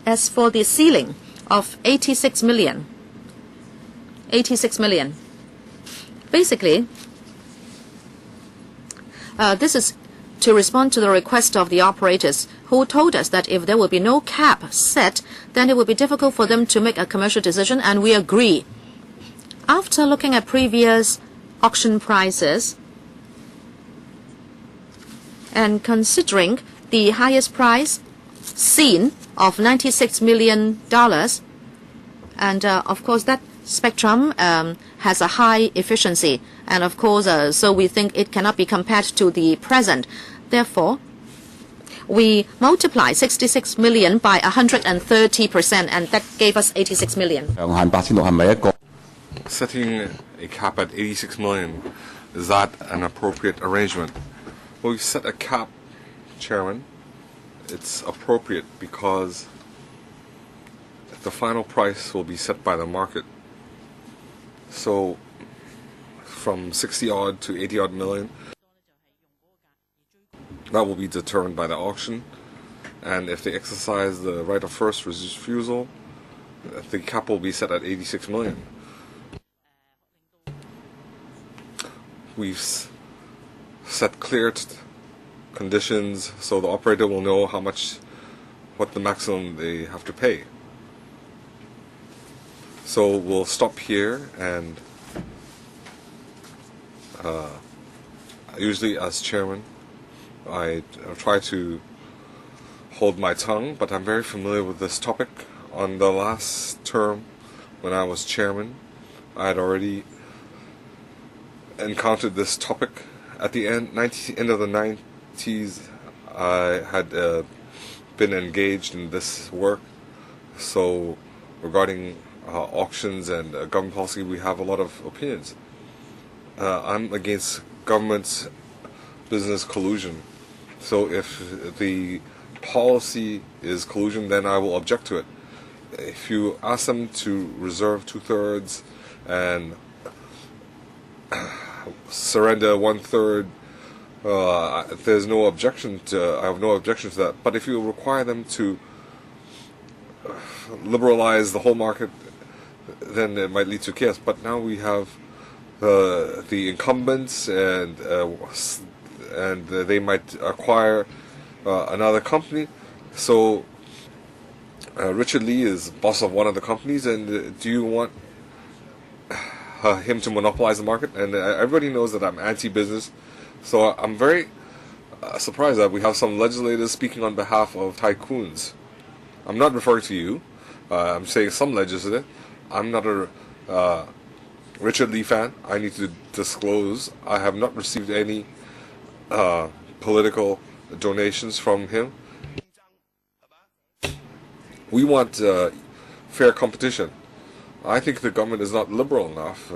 As for the ceiling of $86 million, basically, this is to respond to the request of the operators who told us that if there will be no cap set, then it will be difficult for them to make a commercial decision, and we agree. After looking at previous auction prices and considering the highest price seen of $96 million, and of course that spectrum has a high efficiency, and of course so we think it cannot be compared to the present. Therefore, we multiply $66 million by 130%, and that gave us $86 million. Setting a cap at $86 million, is that an appropriate arrangement? Well, we set a cap, Chairman. It's appropriate because the final price will be set by the market. So from 60 odd to 80 odd million, that will be determined by the auction. And if they exercise the right of first refusal, the cap will be set at 86 million. We've set clear conditions so the operator will know what the maximum they have to pay. So we'll stop here, and usually as chairman I try to hold my tongue, but I'm very familiar with this topic. On the last term when I was chairman, I had already encountered this topic. At the end of the 90s, I had been engaged in this work. So regarding auctions and government policy, we have a lot of opinions. I'm against government's business collusion. So if the policy is collusion, then I will object to it. If you ask them to reserve 2/3 and surrender 1/3 there's no objection to. I have no objection to that. But if you require them to liberalize the whole market, then it might lead to chaos. But now we have the incumbents, and they might acquire another company. So Richard Lee is boss of one of the companies, and do you want him to monopolize the market? And everybody knows that I'm anti-business, so I'm very surprised that we have some legislators speaking on behalf of tycoons. I'm not referring to you. I'm saying some legislator. I'm not a Richard Lee fan. I need to disclose I have not received any political donations from him. We want fair competition. I think the government is not liberal enough.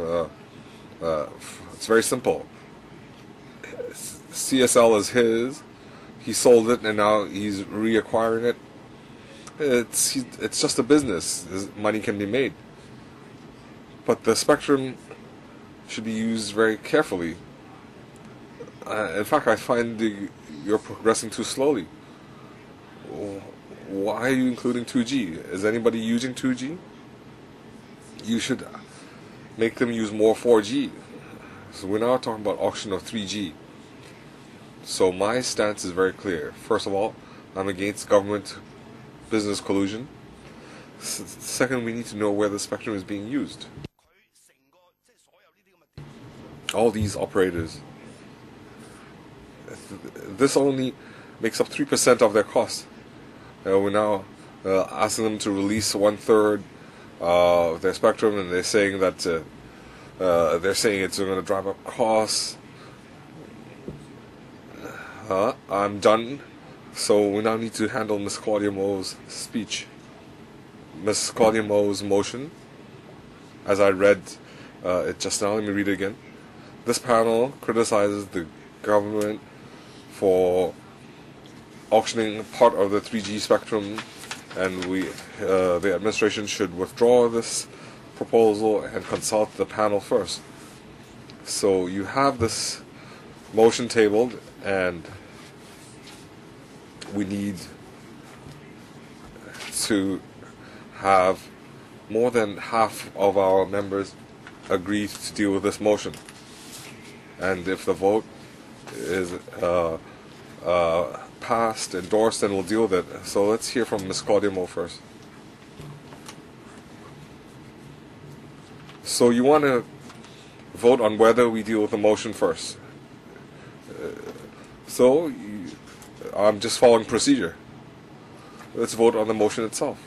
It's very simple. CSL is his. He sold it, and now he's reacquiring it. It's just a business. Money can be made. But the spectrum should be used very carefully. In fact, I find you're progressing too slowly. Why are you including 2G? Is anybody using 2G? You should make them use more 4G. So we're now talking about auction of 3G. So my stance is very clear. First of all, I'm against government business collusion. Second, we need to know where the spectrum is being used. All these operators, this only makes up 3% of their costs. We're now asking them to release 1/3 of their spectrum, and they're saying that it's going to drive up costs. I'm done. So we now need to handle Ms. Claudia Mo's speech. Ms. Claudia Mo's motion, as I read it just now, let me read it again. This panel criticizes the government for auctioning part of the 3G spectrum, and the administration should withdraw this proposal and consult the panel first. So you have this motion tabled, and we need to have more than half of our members agree to deal with this motion. And if the vote is passed, endorsed, then we'll deal with it. So let's hear from Ms. Claudia Mo first. So you want to vote on whether we deal with the motion first. I'm just following procedure. Let's vote on the motion itself.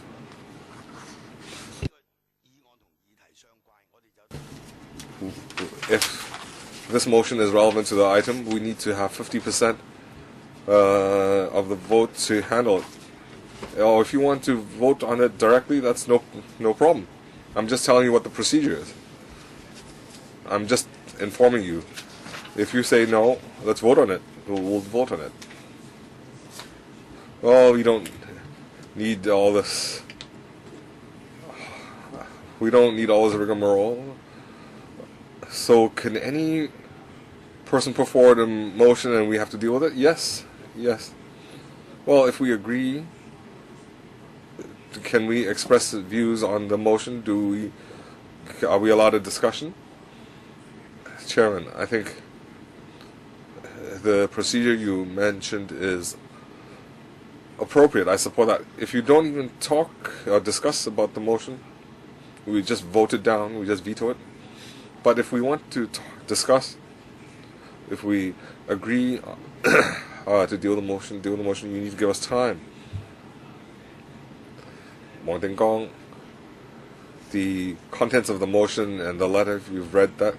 If this motion is relevant to the item, we need to have 50% of the vote to handle it. Or if you want to vote on it directly, that's no problem. I'm just telling you what the procedure is. I'm just informing you. If you say no, let's vote on it. We'll vote on it. Well, we don't need all this. We don't need all this rigmarole. So can any person put forward a motion and we have to deal with it? Yes. Yes. Well, if we agree, can we express views on the motion? Are we allowed a discussion? Chairman, I think the procedure you mentioned is appropriate. I support that. If you don't even talk or discuss about the motion, we just vote it down, we just veto it. But if we want to discuss, if we agree to deal with the motion, you need to give us time. Wang Ding Gong, the contents of the motion and the letter, if you've read that,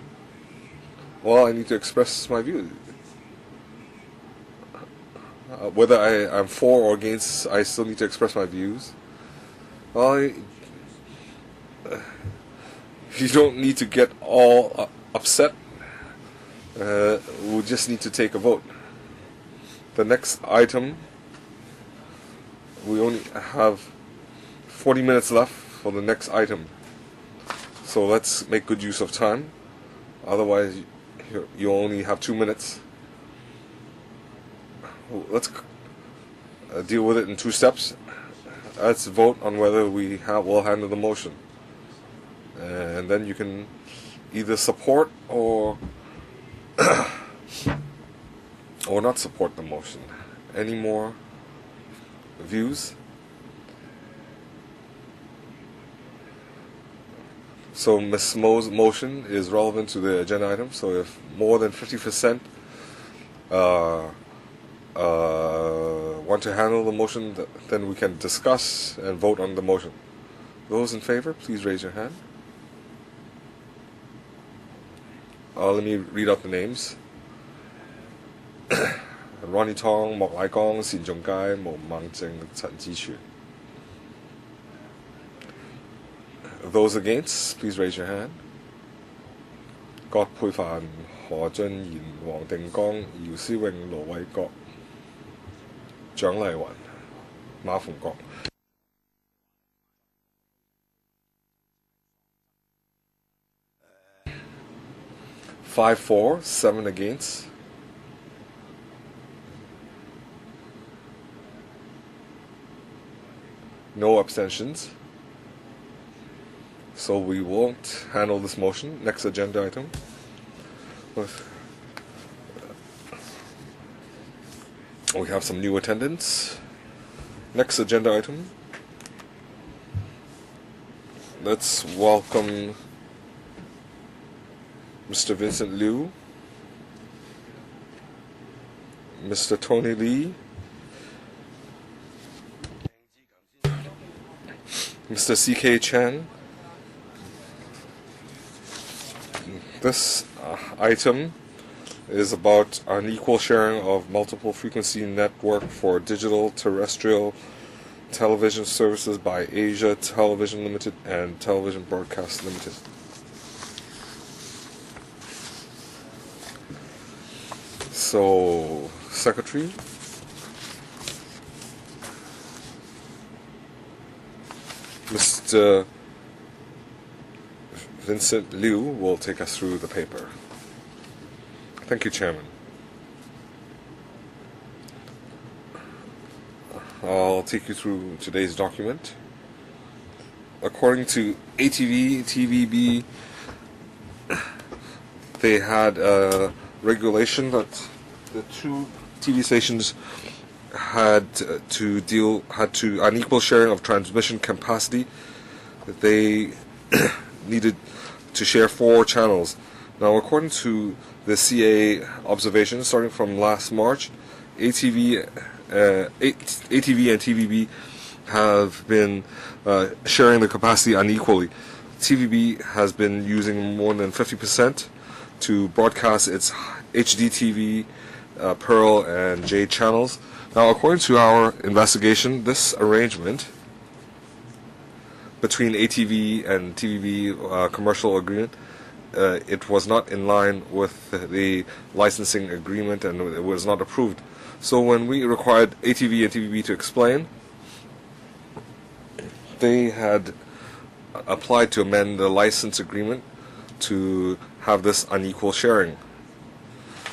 well, I need to express my view. Whether I'm for or against, I still need to express my views. Well, you don't need to get all upset. We just need to take a vote. The next item, we only have 40 minutes left for the next item. So let's make good use of time. Otherwise, you only have 2 minutes. let's deal with it in 2 steps. Let's vote on whether we will handle the motion, and then you can either support or or not support the motion. Any more views? So Ms. Mo's motion is relevant to the agenda item. So if more than 50% want to handle the motion, then we can discuss and vote on the motion. Those in favor, please raise your hand. Let me read out the names. Ronnie Tong, Mok Lai Gong, Xin Zhong Gai, Mo Mang Jing, Chen Jixu. Those against, please raise your hand. 葛珮帆、何俊賢、黃定光、姚思榮、盧偉國、蔣麗雲、馬逢國。5 for, 7 against. No abstentions. So we won't handle this motion. Next agenda item. We have some new attendants. Next agenda item. Let's welcome Mr. Vincent Liu, Mr. Tony Lee, Mr. C.K. Chen. This item is about unequal sharing of multiple frequency network for digital terrestrial television services by Asia Television Limited and Television Broadcast Limited. So, Secretary, Mr. Vincent Liu will take us through the paper. Thank you, Chairman. I'll take you through today's document. According to ATV, TVB, they had a regulation that the 2 TV stations had to unequal sharing of transmission capacity. They needed to share 4 channels. Now, according to the CA observations, starting from last March, ATV and TVB have been sharing the capacity unequally. TVB has been using more than 50% to broadcast its HDTV, Pearl, and Jade channels. Now, according to our investigation, this arrangement between ATV and TVB commercial agreement, it was not in line with the licensing agreement and it was not approved. So when we required ATV and TVB to explain, they had applied to amend the license agreement to have this unequal sharing.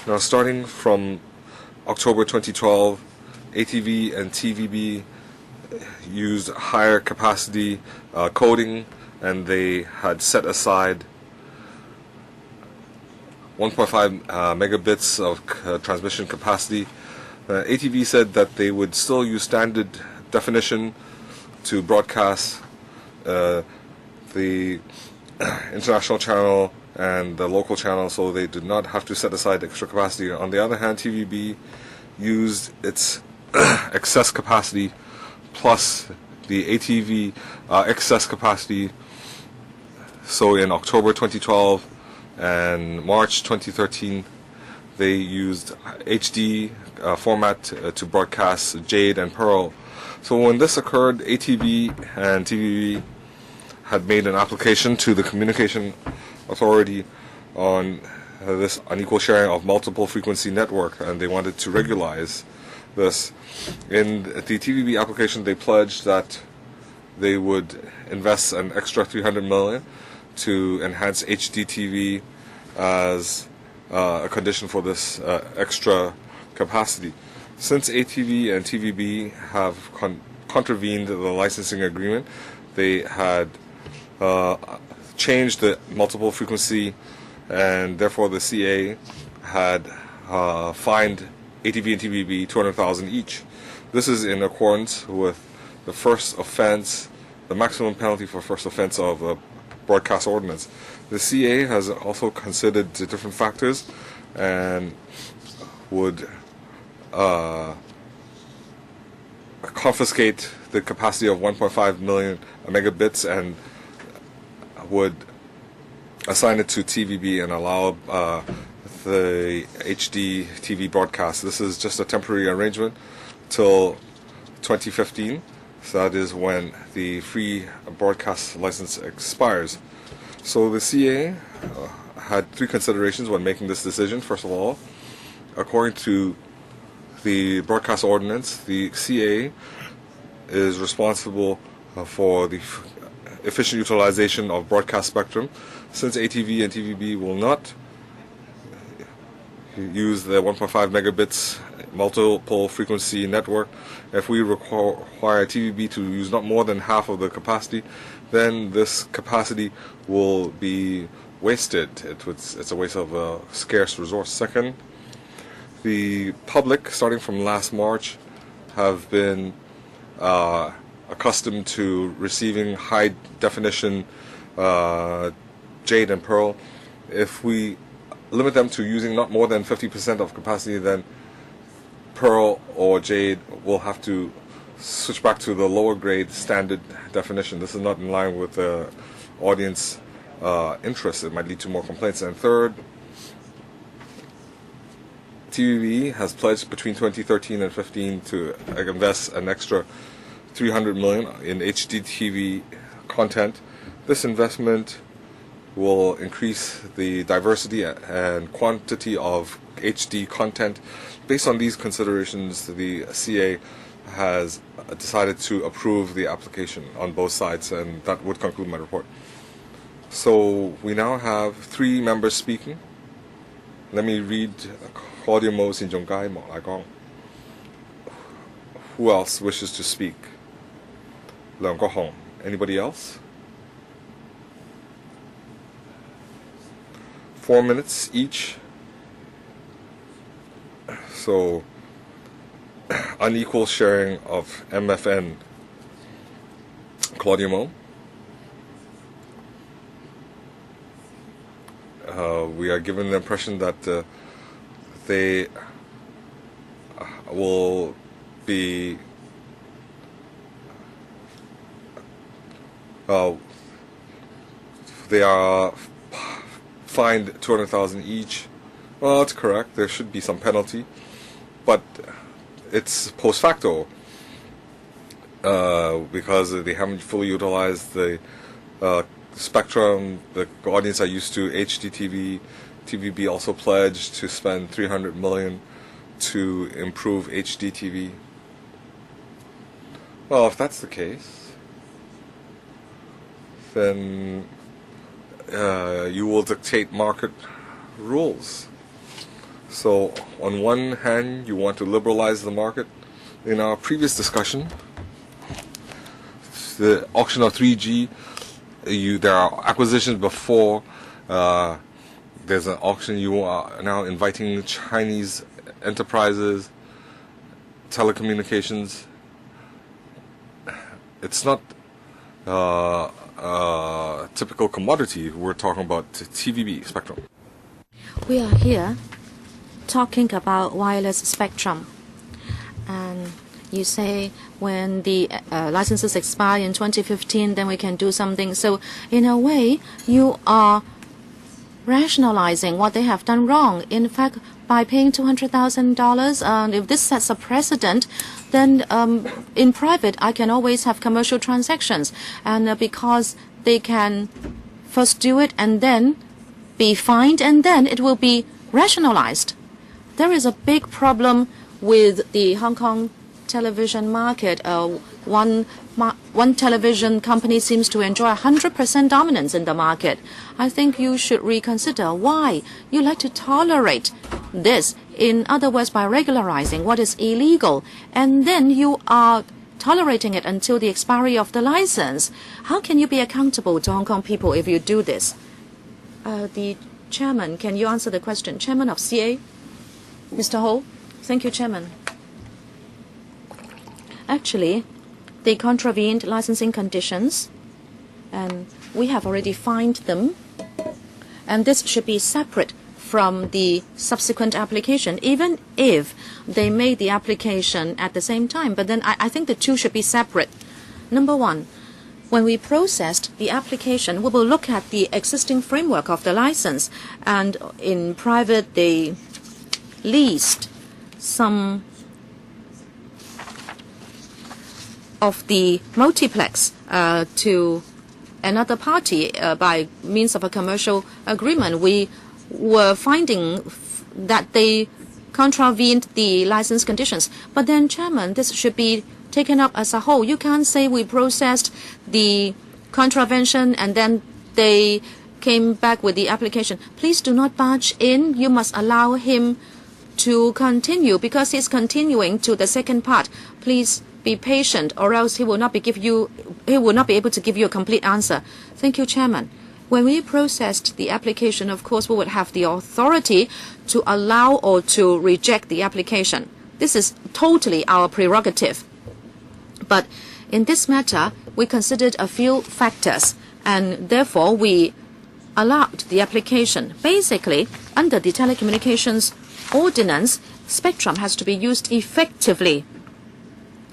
Now, starting from October 2012, ATV and TVB used higher capacity coding, and they had set aside 1.5 megabits of transmission capacity. ATV said that they would still use standard definition to broadcast the international channel and the local channel, so they did not have to set aside extra capacity. On the other hand, TVB used its excess capacity plus the ATV excess capacity. So in October 2012 and March 2013, they used HD format to broadcast Jade and Pearl. So when this occurred, ATV and TVB had made an application to the Communication Authority on this unequal sharing of multiple frequency network, and they wanted to regularize this. In the TVB application, they pledged that they would invest an extra $300 million to enhance HDTV as a condition for this extra capacity. Since ATV and TVB have contravened the licensing agreement, they had changed the multiple frequency, and therefore the CA had fined ATV and TVB $200,000 each. This is in accordance with the first offense, the maximum penalty for first offense of the broadcast ordinance. The CA has also considered the different factors and would confiscate the capacity of 1.5 million megabits and would assign it to TVB and allow the HD TV broadcast. This is just a temporary arrangement till 2015. So that is when the free broadcast license expires. So the CA had three considerations when making this decision. First of all, according to the broadcast ordinance, the CA is responsible for the efficient utilization of broadcast spectrum. Since ATV and TVB will not use the 1.5 megabits multiple frequency network, if we require TVB to use not more than half of the capacity, then this capacity will be wasted. It's a waste of a scarce resource. Second, the public, starting from last March, have been accustomed to receiving high definition jade and pearl. If we limit them to using not more than 50% of capacity, then pearl or jade will have to switch back to the lower grade standard definition. This is not in line with the audience interests. It might lead to more complaints. And third, TVB has pledged between 2013 and 15 to invest an extra $300 million in HD TV content. This investment will increase the diversity and quantity of HD content. Based on these considerations, the CA has decided to approve the application on both sides, and that would conclude my report. So we now have three members speaking. Let me read Claudia Mo, Sin Jong Gai, Mo Lai Gong. Who else wishes to speak? Leung Kok Hong. Anybody else? 4 minutes each. So unequal sharing of MFN. Claudia Mo. We are given the impression that they will be they are fined $200,000 each. Well, that's correct. There should be some penalty, but it's post facto because they haven't fully utilized the spectrum. The audience are used to HDTV. TVB also pledged to spend $300 million to improve HDTV. Well, if that's the case, then you will dictate market rules. So on one hand, you want to liberalize the market. In our previous discussion, the auction of 3G, there are acquisitions before there's an auction. You are now inviting Chinese enterprises, telecommunications. It's not typical commodity. We're talking about TVB spectrum. We are here talking about wireless spectrum, and you say when the licenses expire in 2015, then we can do something. So in a way, you are rationalizing what they have done wrong. In fact, by paying $200,000, if this sets a precedent, then in private I can always have commercial transactions, and because they can first do it and then be fined, and then it will be rationalized. There is a big problem with the Hong Kong television market. One television company seems to enjoy 100% dominance in the market. I think you should reconsider why you like to tolerate this In other words, by regularizing what is illegal, and then you are tolerating it until the expiry of the license. How can you be accountable to Hong Kong people if you do this? The Chairman, can you answer the question? Chairman of CA, Mr. Ho. Thank you, Chairman. Actually, they contravened licensing conditions, and we have already fined them. And this should be separate from the subsequent application, even if they made the application at the same time. But then I think the two should be separate. Number one, when we processed the application, we will look at the existing framework of the license. And in private, they leased some of the multiplex to another party by means of a commercial agreement. We were finding that they contravened the license conditions. But then, Chairman, this should be taken up as a whole. You can't say we processed the contravention and then they came back with the application. Please do not barge in. You must allow him to continue because he's continuing to the second part. Please be patient, or else he will not be able to give you a complete answer. Thank you, Chairman. When we processed the application, of course, we would have the authority to allow or to reject the application. This is totally our prerogative. But in this matter, we considered a few factors, and therefore we allowed the application. Basically, under the Telecommunications Ordinance, spectrum has to be used effectively.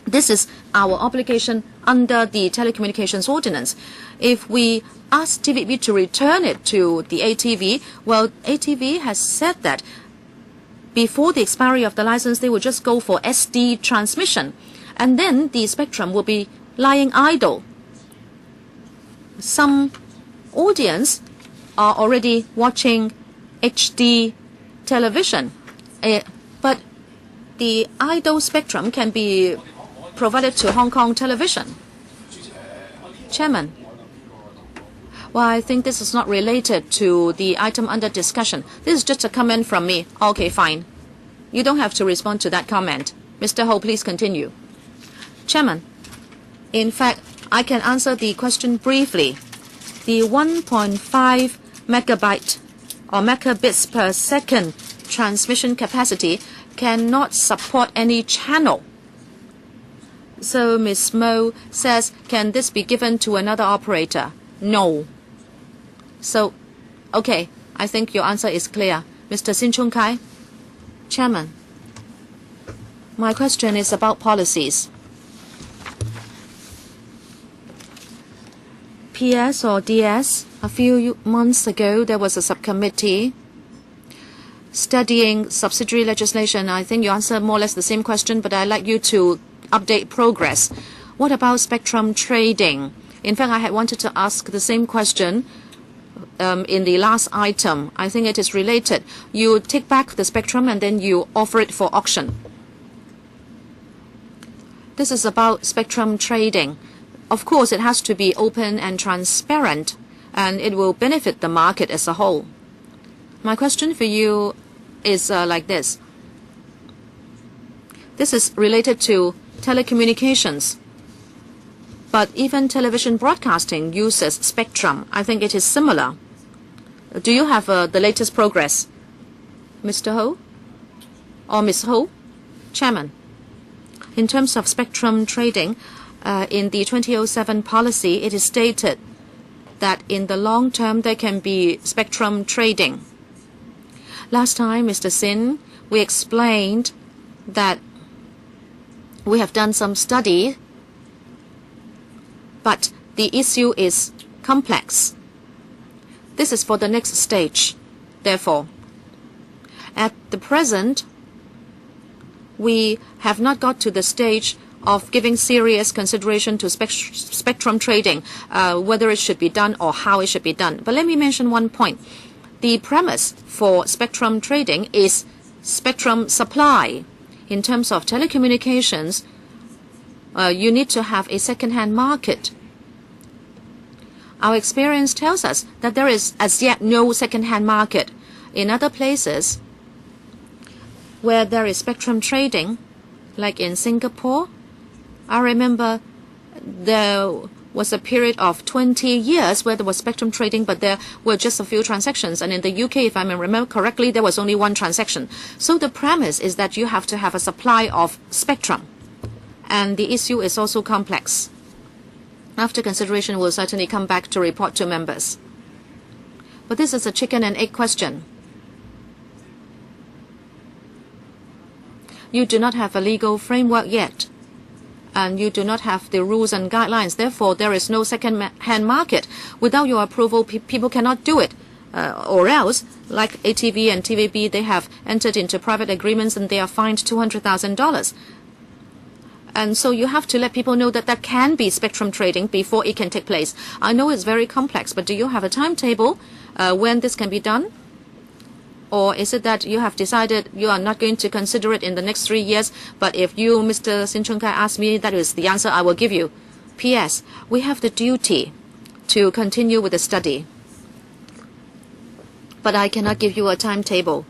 This is our obligation under the Telecommunications Ordinance. If we ask TVB to return it to the ATV, well, ATV has said that before the expiry of the license, they will just go for SD transmission, and then the spectrum will be lying idle. Some audience are already watching HD television, but the idle spectrum can be provided to Hong Kong television. Chairman, well, I think this is not related to the item under discussion. This is just a comment from me. Okay, fine. You don't have to respond to that comment. Mr. Ho, please continue. Chairman, in fact, I can answer the question briefly. The 1.5 megabyte or megabits per second transmission capacity cannot support any channel. So Ms. Mo says, can this be given to another operator? No. So, okay, I think your answer is clear. Mr. Sin Chung Kai? Chairman, my question is about policies. PS or DS, a few months ago, there was a subcommittee studying subsidiary legislation. I think you answered more or less the same question, but I'd like you to update progress. What about spectrum trading? In fact, I had wanted to ask the same question in the last item. I think it is related. You take back the spectrum and then you offer it for auction. This is about spectrum trading. Of course, it has to be open and transparent, and it will benefit the market as a whole. My question for you is like this. This is related to telecommunications. But even television broadcasting uses spectrum. I think it is similar. Do you have the latest progress? Mr. Ho? Or Ms. Ho? Chairman, in terms of spectrum trading, in the 2007 policy, it is stated that in the long term there can be spectrum trading. Last time, Mr. Sin, we explained that we have done some study, but the issue is complex. This is for the next stage. Therefore, at the present, we have not got to the stage of giving serious consideration to spectrum trading, whether it should be done or how it should be done. But let me mention one point. The premise for spectrum trading is spectrum supply. In terms of telecommunications, you need to have a second-hand market. Our experience tells us that there is as yet no second-hand market. In other places, where there is spectrum trading, like in Singapore. I remember there was a period of 20 years where there was spectrum trading, but there were just a few transactions. And in the UK, if I remember correctly, there was only one transaction. So the premise is that you have to have a supply of spectrum. And the issue is also complex. After consideration, we'll certainly come back to report to members. But this is a chicken and egg question. You do not have a legal framework yet, and you do not have the rules and guidelines. Therefore, there is no second-hand market. Without your approval, people cannot do it. Or else, like ATV and TVB, they have entered into private agreements and they are fined $200,000. And so you have to let people know that that can be spectrum trading before it can take place. I know it's very complex, but do you have a timetable when this can be done? Or is it that you have decided you are not going to consider it in the next 3 years, but if you, Mr. Sin Chung Kai, ask me, that is the answer I will give you. P.S. We have the duty to continue with the study. But I cannot give you a timetable.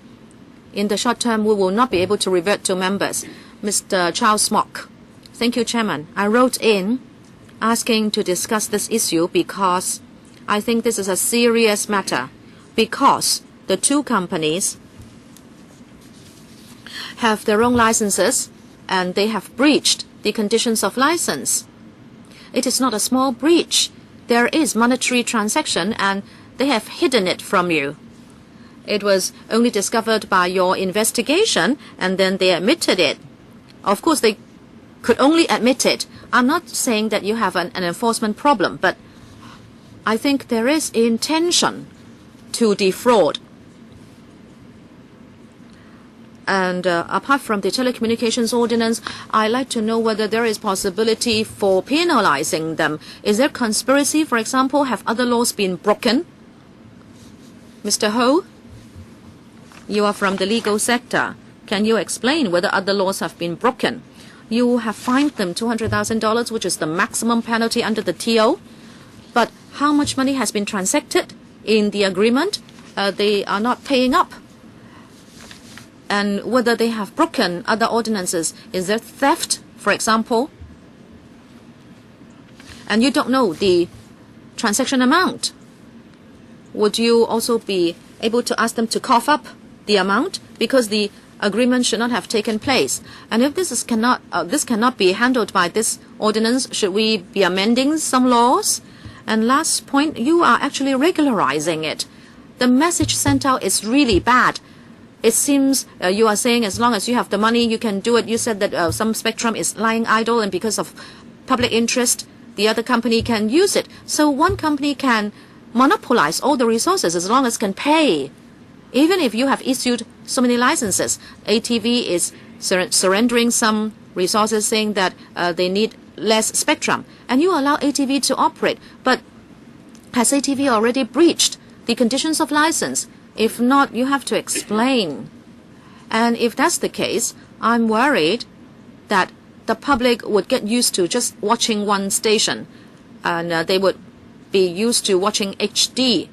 In the short term, we will not be able to revert to members. Mr. Charles Smock. Thank you, Chairman. I wrote in asking to discuss this issue because I think this is a serious matter. Because the two companies have their own licenses and they have breached the conditions of license. It is not a small breach. There is monetary transaction and they have hidden it from you. It was only discovered by your investigation and then they admitted it. Of course, they could only admit it. I'm not saying that you have an enforcement problem, but I think there is intention to defraud. And apart from the telecommunications ordinance, I'd like to know whether there is possibility for penalizing them. Is there conspiracy, for example? Have other laws been broken? Mr. Ho, you are from the legal sector. Can you explain whether other laws have been broken? You have fined them $200,000, which is the maximum penalty under the TO. But how much money has been transacted in the agreement? They are not paying up. And whether they have broken other ordinances. Is there theft, for example? And you don't know the transaction amount. Would you also be able to ask them to cough up the amount? Because the agreement should not have taken place. And if this cannot be handled by this ordinance, should we be amending some laws? And last point, you are actually regularizing it. The message sent out is really bad. It seems you are saying as long as you have the money, you can do it. You said that some spectrum is lying idle and because of public interest, the other company can use it. So one company can monopolize all the resources as long as can pay. Even if you have issued so many licenses, ATV is surrendering some resources saying that they need less spectrum. And you allow ATV to operate. But has ATV already breached the conditions of license? If not, you have to explain. And if that's the case, I'm worried that the public would get used to just watching one station. And they would be used to watching HD.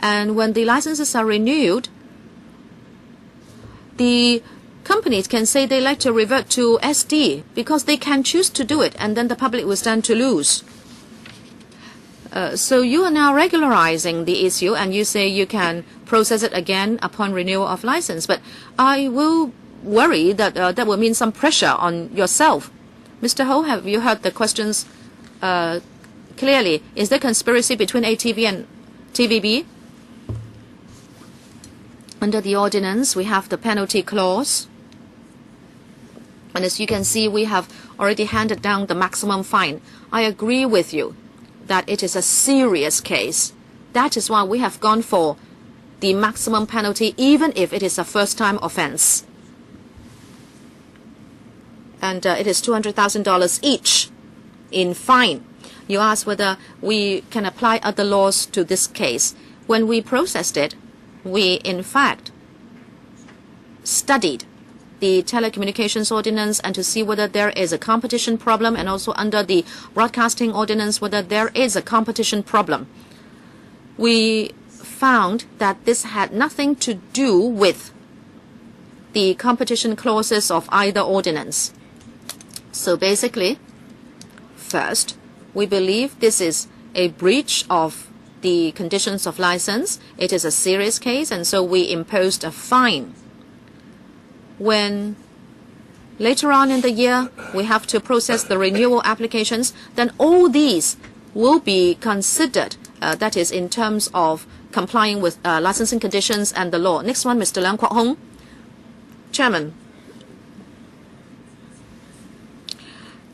And when the licenses are renewed, the companies can say they like to revert to SD because they can choose to do it, and then the public will stand to lose. So you are now regularizing the issue, and you say you can process it again upon renewal of license. But I will worry that that will mean some pressure on yourself. Mr. Ho, have you heard the questions clearly? Is there conspiracy between ATV and TVB? Under the ordinance, we have the penalty clause. And as you can see, we have already handed down the maximum fine. I agree with you that it is a serious case. That is why we have gone for the maximum penalty, even if it is a first-time offense. And it is $200,000 each in fine. You ask whether we can apply other laws to this case. When we processed it, we in fact studied the telecommunications ordinance and to see whether there is a competition problem, and also under the broadcasting ordinance whether there is a competition problem. We found that this had nothing to do with the competition clauses of either ordinance. So basically, first, we believe this is a breach of the conditions of license. It is a serious case, and so we imposed a fine. When later on in the year we have to process the renewal applications, then all these will be considered, that is in terms of complying with licensing conditions and the law. Next one, Mr. Leung Kwok Hong. Chairman,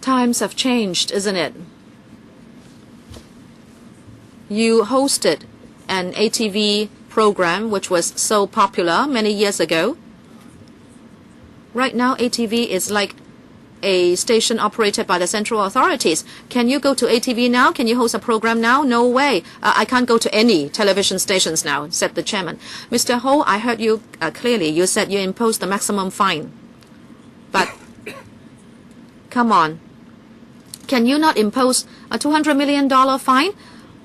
times have changed, isn't it? You hosted an ATV program which was so popular many years ago. Right now, ATV is like a station operated by the central authorities. Can you go to ATV now? Can you host a program now? No way. I can't go to any television stations now, said the chairman. Mr. Ho, I heard you clearly. You said you imposed the maximum fine. But, come on. Can you not impose a $200 million fine?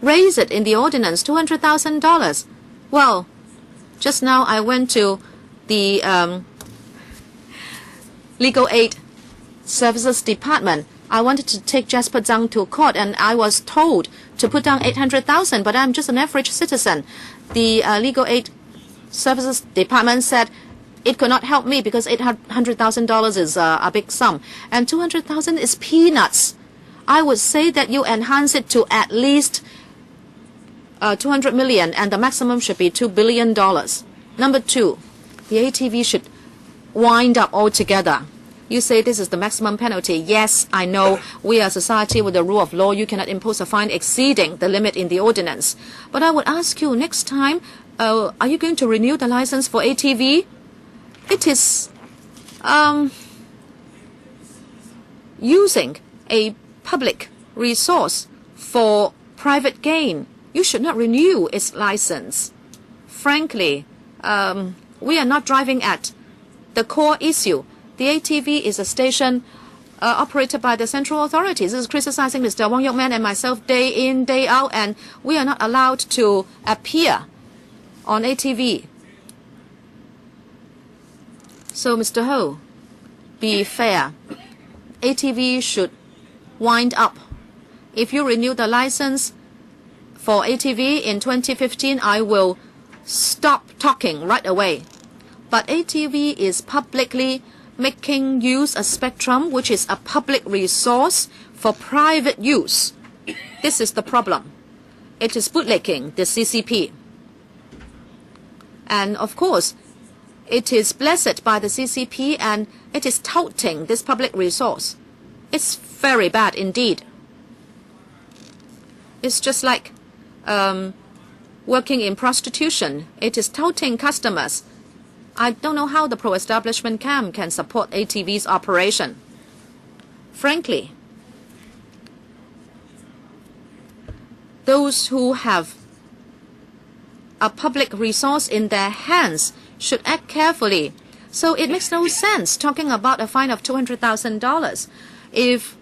Raise it in the ordinance, $200,000. Well, just now I went to the Legal Aid Services Department. I wanted to take Jasper Zhang to court, and I was told to put down $800,000, but I'm just an average citizen. The Legal Aid Services Department said it could not help me because $800,000 is a big sum, and $200,000 is peanuts. I would say that you enhance it to at least $200 million, and the maximum should be $2 billion. Number two, the ATV should wind up altogether. You say this is the maximum penalty. Yes, I know we are a society with the rule of law. You cannot impose a fine exceeding the limit in the ordinance. But I would ask you next time, are you going to renew the license for ATV? It is using a public resource for private gain. You should not renew its license. Frankly, we are not driving at the core issue. The ATV is a station operated by the central authorities. This is criticizing Mr. Wong Yok Man and myself day in, day out, and we are not allowed to appear on ATV. So, Mr. Ho, be fair. ATV should wind up. If you renew the license for ATV in 2015, I will stop talking right away. But ATV is publicly making use of spectrum, which is a public resource for private use. This is the problem. It is bootlegging the CCP. And of course, it is blessed by the CCP, and it is touting this public resource. It's very bad indeed. It's just like working in prostitution. It is touting customers. I don't know how the pro-establishment camp can support ATV's operation. Frankly, those who have a public resource in their hands should act carefully. So it makes no sense talking about a fine of $200,000. If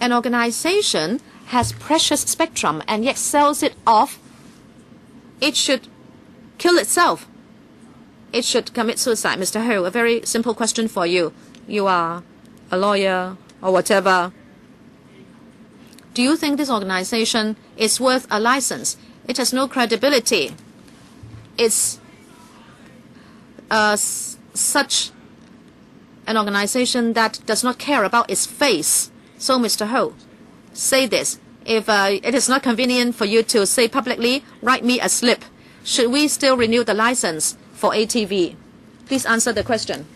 an organization has precious spectrum and yet sells it off, it should kill itself. It should commit suicide. Mr. Ho, a very simple question for you. You are a lawyer or whatever. Do you think this organization is worth a license? It has no credibility. It's such an organization that does not care about its face. So, Mr. Ho, say this. If it is not convenient for you to say publicly, write me a slip. Should we still renew the license for ATV? Please answer the question.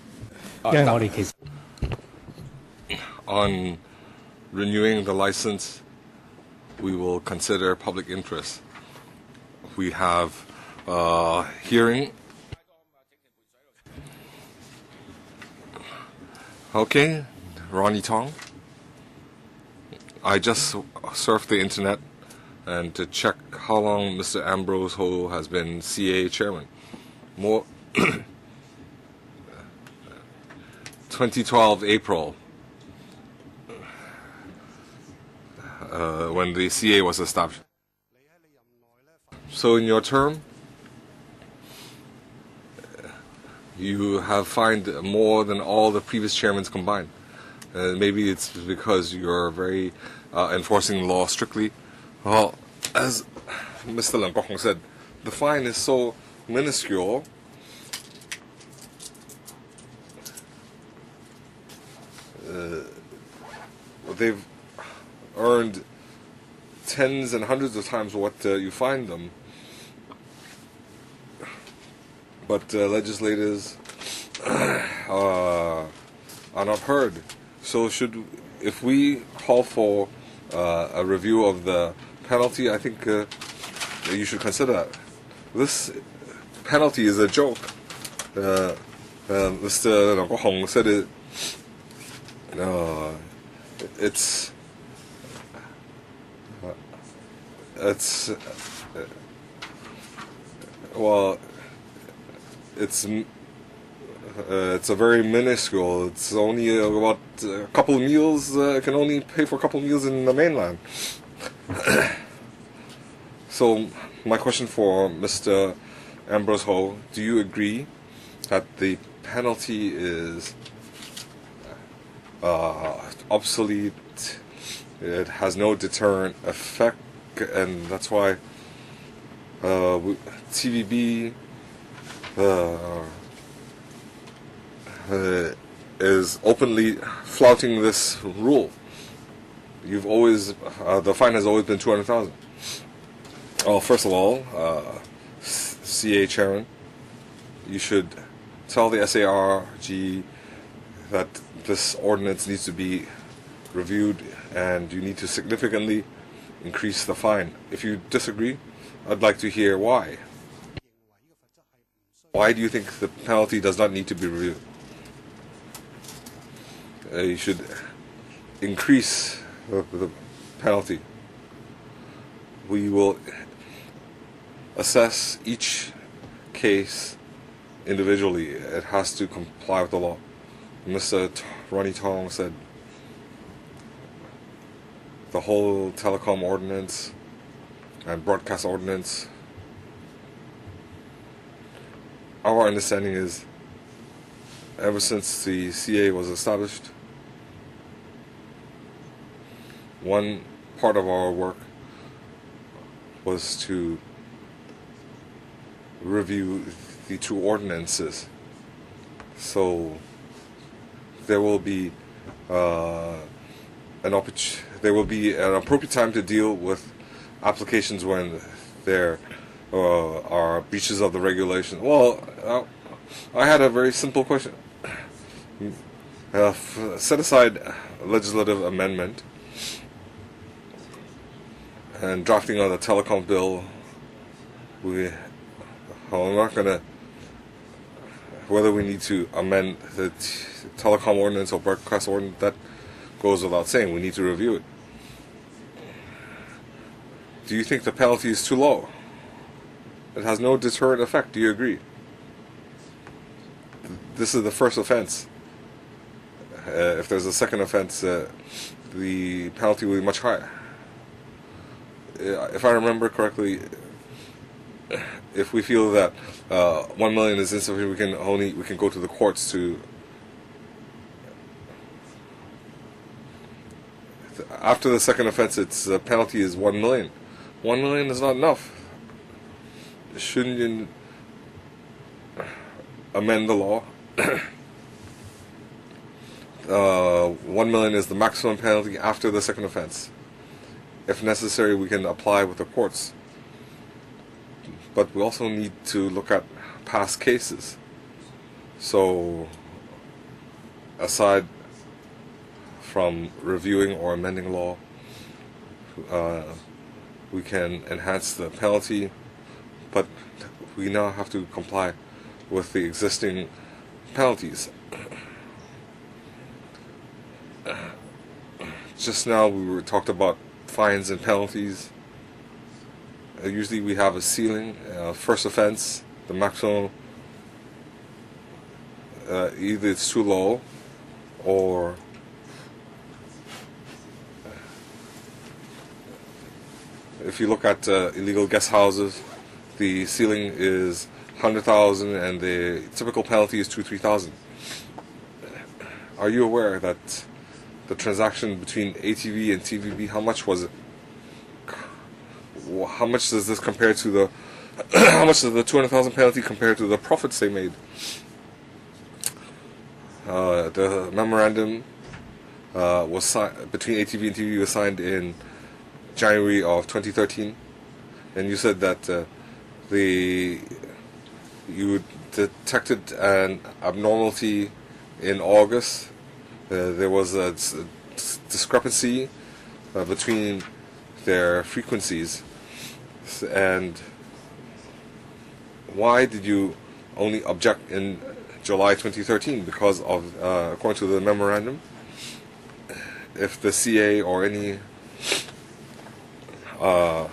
On renewing the license, we will consider public interest. We have a hearing. Okay, Ronnie Tong. I just surfed the internet and to check how long Mr. Ambrose Ho has been CA chairman. More 2012 April, when the CA was established. So in your term, you have fined more than all the previous chairmen combined. Maybe it's because you're very enforcing the law strictly. Well, as Mr. Leung Kok-hong said, the fine is so minuscule. They've earned tens and hundreds of times what you fine them. But legislators are not heard. So if we call for a review of the penalty, I think you should consider that. This penalty is a joke. Mr. Leung Kok-hong said it's a very minuscule. It's only about a couple of meals. It can only pay for a couple of meals in the mainland. So my question for Mr. Ambrose Ho: do you agree that the penalty is obsolete? It has no deterrent effect, and that's why TVB is openly flouting this rule. You've always the fine has always been 200,000. Well, first of all, CA chairman, you should tell the SARG that this ordinance needs to be reviewed and you need to significantly increase the fine. If you disagree, I'd like to hear why. Why do you think the penalty does not need to be reviewed? You should increase the penalty. We will assess each case individually. It has to comply with the law. Mr. Ronnie Tong said the whole telecom ordinance and broadcast ordinance, our understanding is ever since the CA was established, one part of our work was to review the two ordinances. So there will be an appropriate time to deal with applications when there are breaches of the regulation. Well, I had a very simple question. Set aside a legislative amendment and drafting of the telecom bill. I'm not going to, whether we need to amend the telecom ordinance or broadcast ordinance, that goes without saying. We need to review it. Do you think the penalty is too low? It has no deterrent effect. Do you agree? This is the first offense. If there's a second offense, the penalty will be much higher. If I remember correctly, if we feel that 1 million is insufficient, we can go to the courts to. After the second offense, its penalty is 1 million. 1 million is not enough. Shouldn't you amend the law? 1 million is the maximum penalty after the second offense. If necessary, we can apply with the courts. But we also need to look at past cases. So, aside from reviewing or amending law, we can enhance the penalty, but we now have to comply with the existing penalties. Just now we talked about fines and penalties. Usually we have a ceiling. First offense, the maximum, either it's too low or if you look at illegal guest houses, the ceiling is 100,000 and the typical penalty is 2-3,000. Are you aware that the transaction between ATV and TVB, how much was it? How much does this compare to the how much does the 200,000 penalty compare to the profits they made? The memorandum was between ATV and TVB was signed in January of 2013, and you said that you detected an abnormality in August. There was a discrepancy between their frequencies, and why did you only object in July 2013? Because of, according to the memorandum, if the CA or any law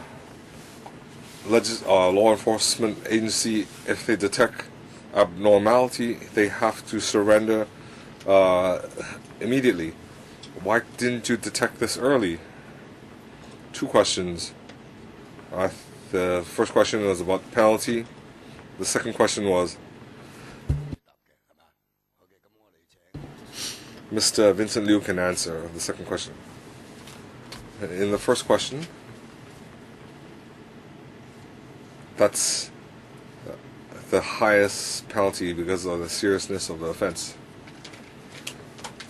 enforcement agency, if they detect abnormality, they have to surrender immediately. Why didn't you detect this early? 2 questions. The first question was about penalty. The second question was, Mr. Vincent Liu can answer the second question. In the first question, that's the highest penalty because of the seriousness of the offense.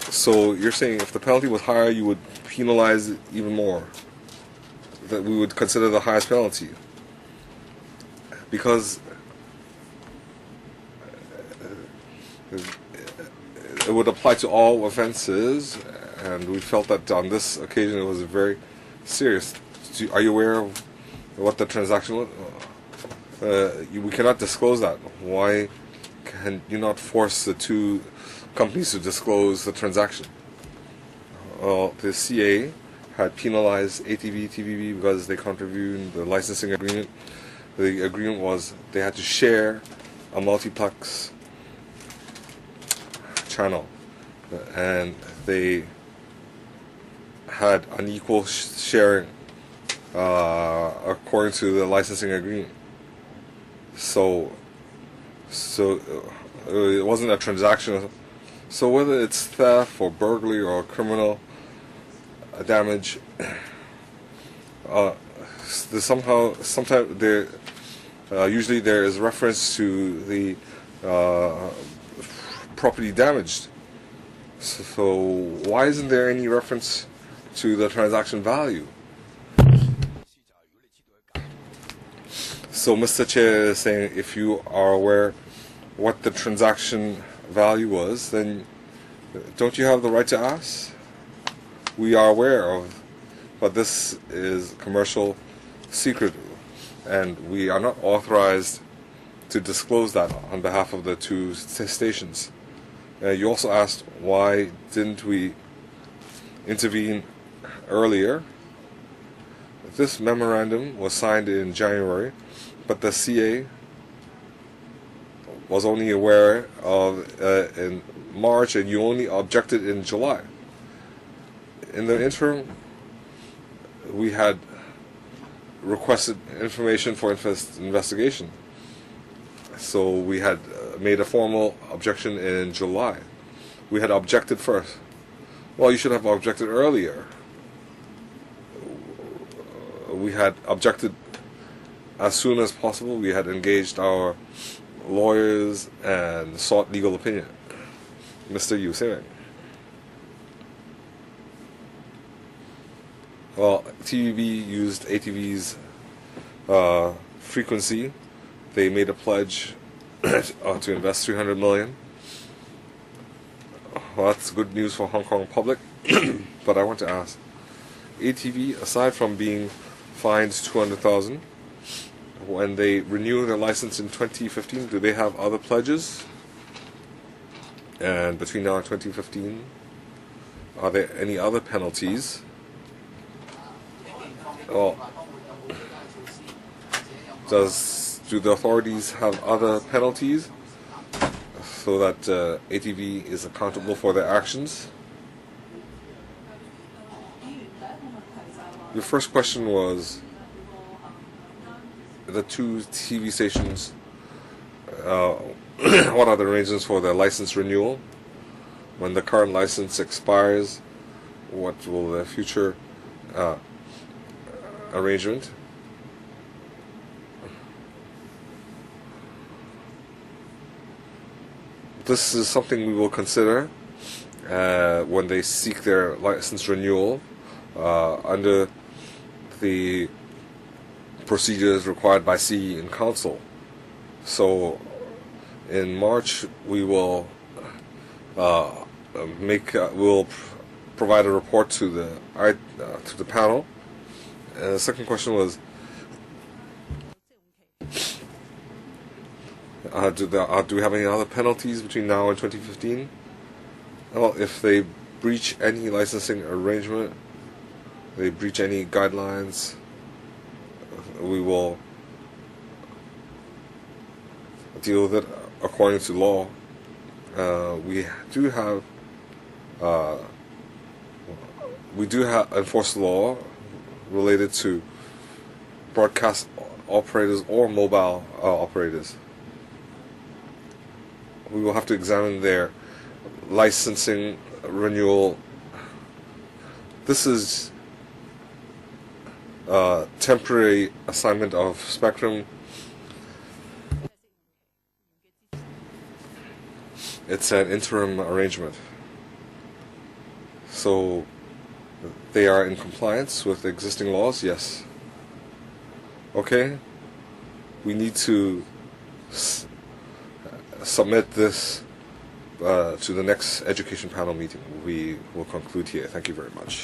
So you're saying if the penalty was higher, you would penalize it even more? That we would consider the highest penalty? Because it would apply to all offenses, and we felt that on this occasion it was very serious. Are you aware of what the transaction was? We cannot disclose that. Why can you not force the 2 companies to disclose the transaction? Well, the CA had penalized ATV, TVB because they contravened the licensing agreement. The agreement was they had to share a multiplex channel, and they had unequal sharing according to the licensing agreement. So it wasn't a transaction. So whether it's theft or burglary or criminal damage, usually there is reference to the property damaged. So why isn't there any reference to the transaction value? So Mr. Chair is saying if you are aware what the transaction value was, then don't you have the right to ask? We are aware of, but this is commercial secret, and we are not authorized to disclose that on behalf of the 2 stations. You also asked why didn't we intervene earlier. This memorandum was signed in January, but the CA was only aware of in March, and you only objected in July. In the interim, we had requested information for investigation. So we had made a formal objection in July. We had objected first. Well, you should have objected earlier. We had objected as soon as possible. We had engaged our lawyers and sought legal opinion. Mr. Yu Seng. Well, TVB used ATV's frequency. They made a pledge to invest $300 million. Well, that's good news for Hong Kong public. But I want to ask, ATV, aside from being fined $200,000, when they renew their license in 2015, do they have other pledges? And between now and 2015, are there any other penalties? Well, do the authorities have other penalties so that ATV is accountable for their actions? Your first question was the 2 TV stations what are the arrangements for the license renewal? When the current license expires, what will the future arrangement? This is something we will consider when they seek their license renewal under the procedures required by CE and Council. So in March we will we'll provide a report to the panel. And the second question was, do we have any other penalties between now and 2015? Well, if they breach any licensing arrangement, they breach any guidelines, we will deal with it according to law. We do have enforced law related to broadcast operators or mobile operators. We will have to examine their licensing renewal. This is temporary assignment of spectrum. It's an interim arrangement. So they are in compliance with existing laws? Yes. Okay. We need to submit this to the next education panel meeting. We will conclude here. Thank you very much.